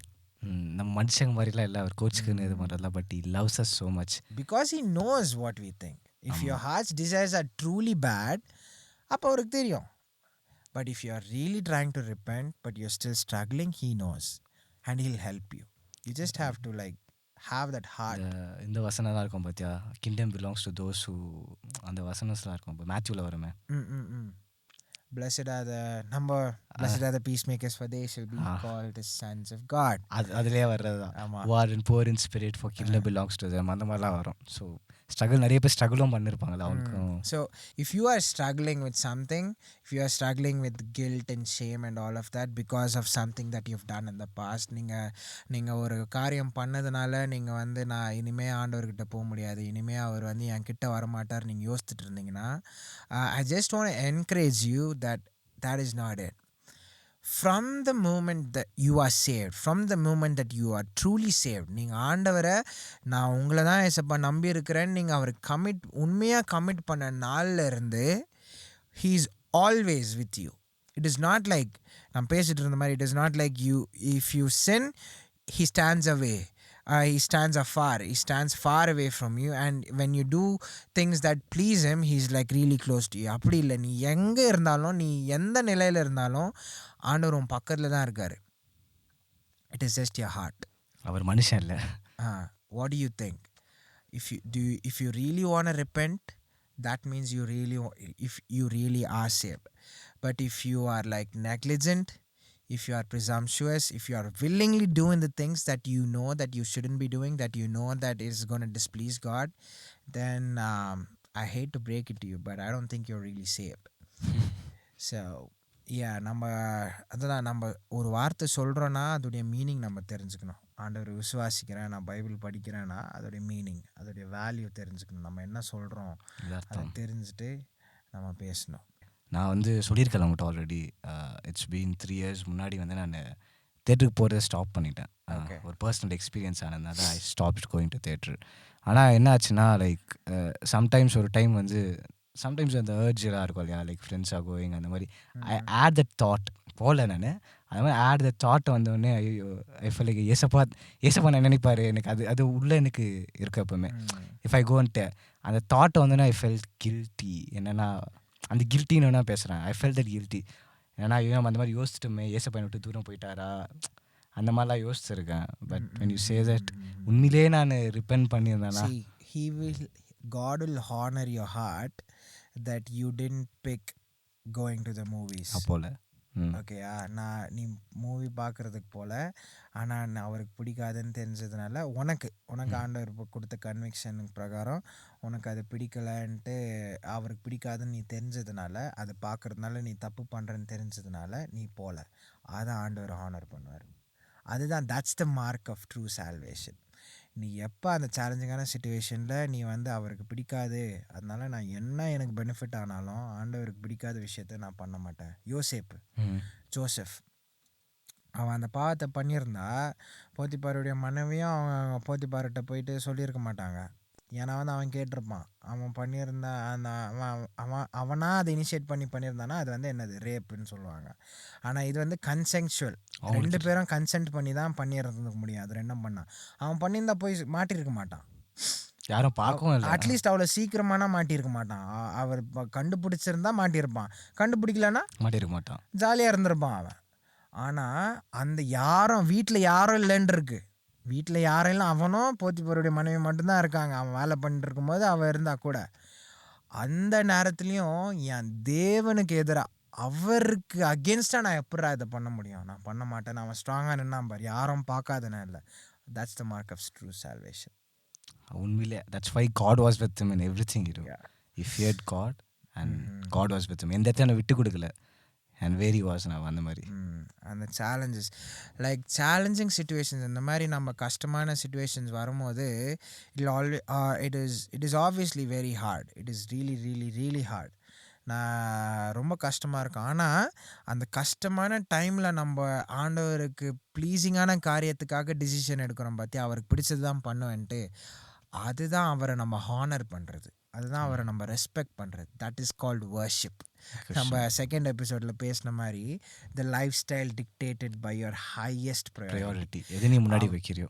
நம்ம மனுஷங்க மாதிரிலாம் இல்லை, அவர் கோச்சுக்குன்னு இது பண்ணுறதுல, but he loves us so much because he knows what we think. If your heart's desires are truly bad, அப்போ அவருக்கு தெரியும். But if you are really trying to repent but you're still struggling, he knows and he'll help you. You just have to have that heart. இந்த வசனம்லாம் இருக்கும் பார்த்தியா, kingdom belongs to those who, அந்த வசனம்லாம் இருக்கும் மேத்யூவில் வருமே, Blessed are the peacemakers, for they shall be called the sons of God. அதுலயே வர்றதுதான். Who are poor in spirit, for kingdom belongs to them. அந்த மாதிரிலாம் வரும். ஸோ ஸ்ட்ரகிள், நிறைய பேர் ஸ்ட்ரகிளும் பண்ணியிருப்பாங்கல்ல அவங்களுக்கும். So if you are struggling with something, if you are struggling with guilt and shame and all of that because of something that you've done in the past, நீங்கள் ஒரு காரியம் பண்ணதுனால நீங்கள் நான் இனிமே ஆண்டவர்கிட்ட போக முடியாது, இனிமே அவர் என் கிட்ட வரமாட்டார் நீங்கள் யோசிச்சுட்டு இருந்தீங்கன்னா, I just want to encourage you that is not it. From the moment that you are saved, from the moment that you are truly saved, நீங்கள் ஆண்டவரை நான் உங்களை தான் ஏசப்பா நம்பி இருக்கிறேன்னு நீங்கள் அவர் உண்மையாக கமிட் பண்ண நாளில் இருந்து he is always with you. It is not like நான் பேசிட்டு இருந்த மாதிரி, it is not like if you sin, he stands away. He stands afar. He stands far away from you, and when you do things that please him, he's really close to you. அப்படி இல்லை, நீ எங்கே இருந்தாலும், நீ எந்த நிலையில் இருந்தாலும் ஆண்டவர் உன் பக்கத்தில் தான் இருக்காரு. It is just your heart. அவர் மனுஷன் இல்லை. What do you think? If you really want to repent, that means you really are saved. But if you are negligent, if you are presumptuous, if you are willingly doing the things that you know that you shouldn't be doing, that you know that is going to displease God, then I hate to break it to you, but I don't think you're really saved. So yeah, நம்ம ஒரு வார்த்தை சொல்கிறோன்னா அதோடைய meaning நம்ம தெரிஞ்சுக்கணும். ஆண்டவர் விசுவாசிக்கிறேன், நான் பைபிள் படிக்கிறேன்னா அதோடைய மீனிங், அதோடைய வேல்யூ தெரிஞ்சுக்கணும். நம்ம என்ன சொல்கிறோம் அதை தெரிஞ்சுட்டு நம்ம பேசணும். நான் சொல்லியிருக்கேன் உங்கள்கிட்ட ஆல்ரெடி, இட்ஸ் பீன் 3 years முன்னாடி நான் தேட்டருக்கு போகிறத ஸ்டாப் பண்ணிட்டேன். ஒரு பர்சனல் எக்ஸ்பீரியன்ஸ் ஆனதுனால I stop going to theatre. ஆனால் என்ன ஆச்சுன்னா, சம்டைம்ஸ் ஒரு டைம் சம்டைம்ஸ் அந்த ஏர்ஜெலாம் இருக்கும் இல்லையா, ஃப்ரெண்ட்ஸ் ஆர் கோயிங், அந்த மாதிரி ஐ ஆட் தட் தாட், போகல நான் அது மாதிரி ஆட் த தாட் வந்தோடனே ஐயோ ஐ ஃபீல் லைக் ஏசப்பா நான் நினைப்பாரு, எனக்கு அது உள்ளே எனக்கு இருக்க எப்பவுமே. இஃப் ஐ கோன்ட்டு அந்த தாட்டை ஐ ஃபெல்ட் கில்ட்டி. என்னென்னா அந்த கில்ட்டின்னு பேசுகிறேன், ஐ ஃபெல்ட் தட் கில்ட்டி. ஏன்னா ஐயோ அந்த மாதிரி யோசிச்சுட்டுமே ஏசப்பையனை விட்டு தூரம் போயிட்டாரா அந்த மாதிரிலாம் யோசிச்சிருக்கேன். But when you say that உண்மையிலே நான் repent பண்ணியிருந்தேன்னா God will honor your heart that you didn't pick going to the movies. அப்போல ஓகேயா, நான் நீ மூவி பார்க்குறதுக்கு போல், ஆனால் நான் அவருக்கு பிடிக்காதுன்னு தெரிஞ்சதுனால உனக்கு ஆண்டவர் இப்போ கொடுத்த கன்விக்ஷன் பிரகாரம் உனக்கு அது பிடிக்கலைன்ட்டு அவருக்கு பிடிக்காதுன்னு நீ தெரிஞ்சதுனால அதை பார்க்குறதுனால நீ தப்பு பண்ணுறேன்னு தெரிஞ்சதுனால நீ போகல. அதை ஆண்டவர் ஹானர் பண்ணுவார். அதுதான் that's the mark of true salvation. நீ எப்போ அந்த சேலஞ்சிங்கான சுச்சுவேஷனில் நீ வந்து அவருக்கு பிடிக்காது, அதனால நான் என்ன எனக்கு பெனிஃபிட் ஆனாலும் ஆண்டவருக்கு பிடிக்காத விஷயத்த நான் பண்ண மாட்டேன். ஜோசப் அவன் அந்த பாவத்தை பண்ணியிருந்தா போத்திபாருடைய மனைவியும் அவங்க போத்திபார்கிட்ட போயிட்டு சொல்லியிருக்க மாட்டாங்க. ஏன்னா வந்து அவன் கேட்டிருப்பான். அவன் பண்ணியிருந்தா அந்த அவனா அதை இனிஷியேட் பண்ணியிருந்தானா அது வந்து என்னது ரேப்புன்னு சொல்லுவாங்க. ஆனால் இது வந்து கன்சென்சுவல், 2 பேரும் கன்சென்ட் பண்ணி தான் பண்ணியிருந்துக்க முடியும். அது ரெண்டும் பண்ணான். அவன் பண்ணியிருந்தா போய் மாட்டியிருக்க மாட்டான். யாரும் பார்க்கவும் அட்லீஸ்ட் அவ்வளோ சீக்கிரமானா மாட்டியிருக்க மாட்டான். அவர் கண்டுபிடிச்சிருந்தா மாட்டியிருப்பான், கண்டுபிடிக்கலன்னா மாட்டியிருக்க மாட்டான், ஜாலியாக இருந்திருப்பான் அவன். ஆனால் அந்த யாரும் வீட்டில் யாரும் இல்லைன்னு இருக்கு. வீட்டில் யாரெல்லாம் அவனும் போத்திபாருடைய மனைவி மட்டும்தான் இருக்காங்க. அவன் வேலை பண்ணிட்டு இருக்கும்போது அவன் இருந்தா கூட அந்த நேரத்துலையும் என் தேவனுக்கு எதிராக அவருக்கு அகேன்ஸ்டாக நான் எப்படா இதை பண்ண முடியும்? நான் பண்ண மாட்டேன். அவன் ஸ்ட்ராங்காக நின்னா பார், யாரும் பார்க்காதனா இல்லை. That's the mark of true salvation. உண்மையிலே that's why God was with him in everything. He feared God and God was with him. எந்த இடத்துல விட்டு கொடுக்கல. அண்ட் வெரி வாஸ் நான் அந்த மாதிரி அந்த சேலஞ்சஸ் லைக் சேலஞ்சிங் சுச்சுவேஷன்ஸ், இந்த மாதிரி நம்ம கஷ்டமான சுச்சுவேஷன்ஸ் வரும்போது it is obviously very hard. It is really really really heart. நான் ரொம்ப கஷ்டமாக இருக்கும். ஆனால் அந்த கஷ்டமான டைமில் நம்ம ஆண்டவருக்கு ப்ளீஸிங்கான காரியத்துக்காக டிசிஷன் எடுக்கிறோம் பார்த்தியா, அவருக்கு பிடிச்சது தான் பண்ணுவேன்ட்டு, அதுதான் அவரை நம்ம ஹானர் பண்ணுறது, அதுதான் அவரை நம்ம ரெஸ்பெக்ட் பண்ணுறது. That is called worship. நம்ம செகண்ட் எபிசோடில் பேசின மாதிரி the lifestyle dictated by your highest priority. எது நீ முன்னாடி வைக்கிறியோ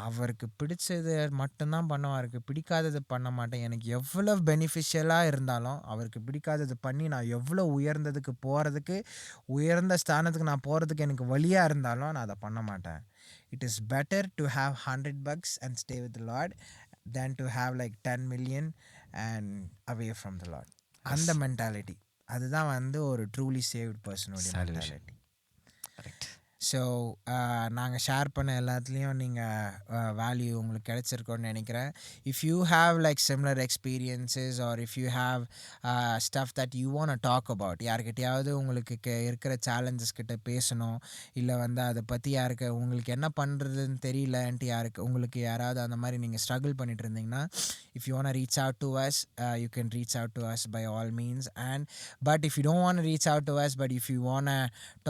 அவருக்கு பிடிச்சது மட்டும்தான் பண்ணுவான், அவருக்கு பிடிக்காதது பண்ண மாட்டேன். எனக்கு எவ்வளோ பெனிஃபிஷியலாக இருந்தாலும் அவருக்கு பிடிக்காதது பண்ணி நான் எவ்வளோ உயர்ந்ததுக்கு போகிறதுக்கு, உயர்ந்த ஸ்தானத்துக்கு நான் போகிறதுக்கு எனக்கு வழியாக இருந்தாலும் நான் அதை பண்ண மாட்டேன். It is better to have $100 and stay with the Lord than to have like 10 million and away from the Lord. அந்த மென்டாலிட்டி அதுதான் வந்து ஒரு ட்ரூலி சேவ்ட் பர்சனோட மென்டாலிட்டி. ஸோ நாங்கள் ஷேர் பண்ண எல்லாத்துலேயும் நீங்கள் வேல்யூ உங்களுக்கு கிடைச்சிருக்கோன்னு நினைக்கிறேன். If you have like similar experiences or if you have stuff that you want talk about, யாருக்கிட்டையாவது உங்களுக்கு இருக்கிற சேலஞ்சஸ் கிட்ட பேசணும், இல்லை வந்து அதை பற்றி யாருக்கு உங்களுக்கு என்ன பண்ணுறதுன்னு தெரியலன்ட்டு உங்களுக்கு யாராவது அந்த மாதிரி நீங்கள் ஸ்ட்ரகிள் பண்ணிட்டு இருந்தீங்கன்னா, if you want to reach out to us, you can reach out to us by all means. But if you don't want to reach out to us, but if you want to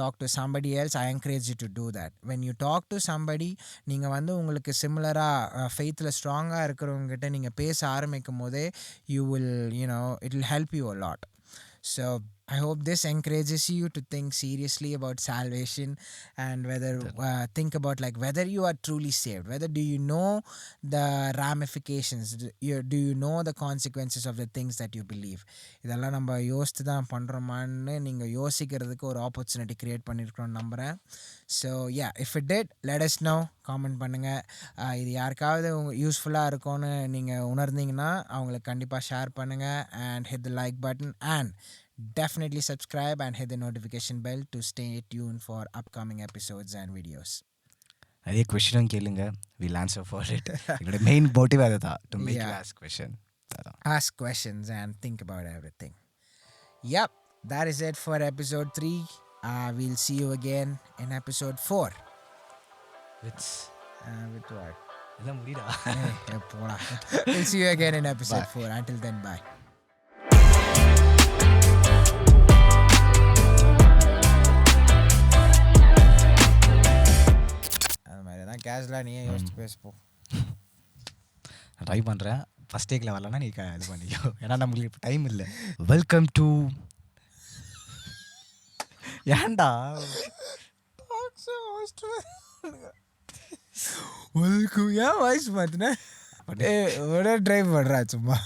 talk to somebody else, I encourage you to do that. When you talk to somebody, நீங்கள் வந்து உங்களுக்கு சிமிலராக ஃபெய்த்தில் ஸ்ட்ராங்காக இருக்கிறவங்ககிட்ட நீங்கள் பேச ஆரம்பிக்கும் போதே you will, it will help you a lot. So I hope this encourages you to think seriously about salvation and whether think about like whether you are truly saved, whether do you know the ramifications, do you know the consequences of the things that you believe. இதெல்லாம் நம்ம யோசித்து தான் பண்ணுறோமான்னு நீங்கள் யோசிக்கிறதுக்கு ஒரு opportunity create பண்ணியிருக்கோன்னு நம்புகிறேன். So if it did, let us know, comment பண்ணுங்கள். இது யாருக்காவது யூஸ்ஃபுல்லாக இருக்கும்னு நீங்கள் உணர்ந்தீங்கன்னா அவங்களுக்கு கண்டிப்பாக ஷேர் பண்ணுங்கள் and hit the like button and definitely subscribe and hit the notification bell to stay tuned for upcoming episodes and videos. நிறைய கொஸ்டினும் கேளுங்க, we'll answer for it. என்னோட மெயின் மோட்டிவ் அதுதான், to make you ask questions and think about everything. Yep, that is it for episode 3. We'll see you again in episode 4. With what? இதெல்லாம் முடிடா. We'll see you again in episode 4. Until then, bye. கேஷ்லாம் நீயே யோசிச்சு பேசப்போ. Try பண்ணுறேன், first டேக்கில் வரலன்னா நீ இது பண்ணிக்கோ, ஏன்னா நம்மளுக்கு இப்போ டைம் இல்லை. வெல்கம் டு ஏன்டா வெல்கம் ஏன் வாய்ஸ் மாற்றினேன் ஒரே ட்ரைவ் பண்ணுறா சும்மா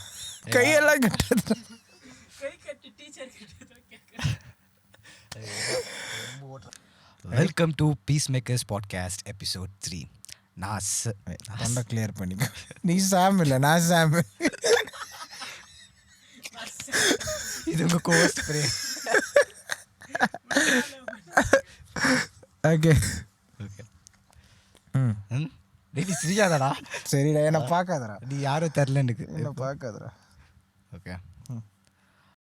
கையெல்லாம் கட்டுறது. Welcome to peace makers podcast episode 3. நான் தொண்டை கிளியர் பண்ணிக்கோ. நீ சாம் இல்லை, நான் சாம். இது உங்க கோஸ்ட் பிரே. Okay okay. நீ சிரிக்காதடா. சரிடா, என்ன பார்க்காதடா. நீ யாரும் தெரில எனக்கு. என்ன பார்க்காதடா. ஓகே.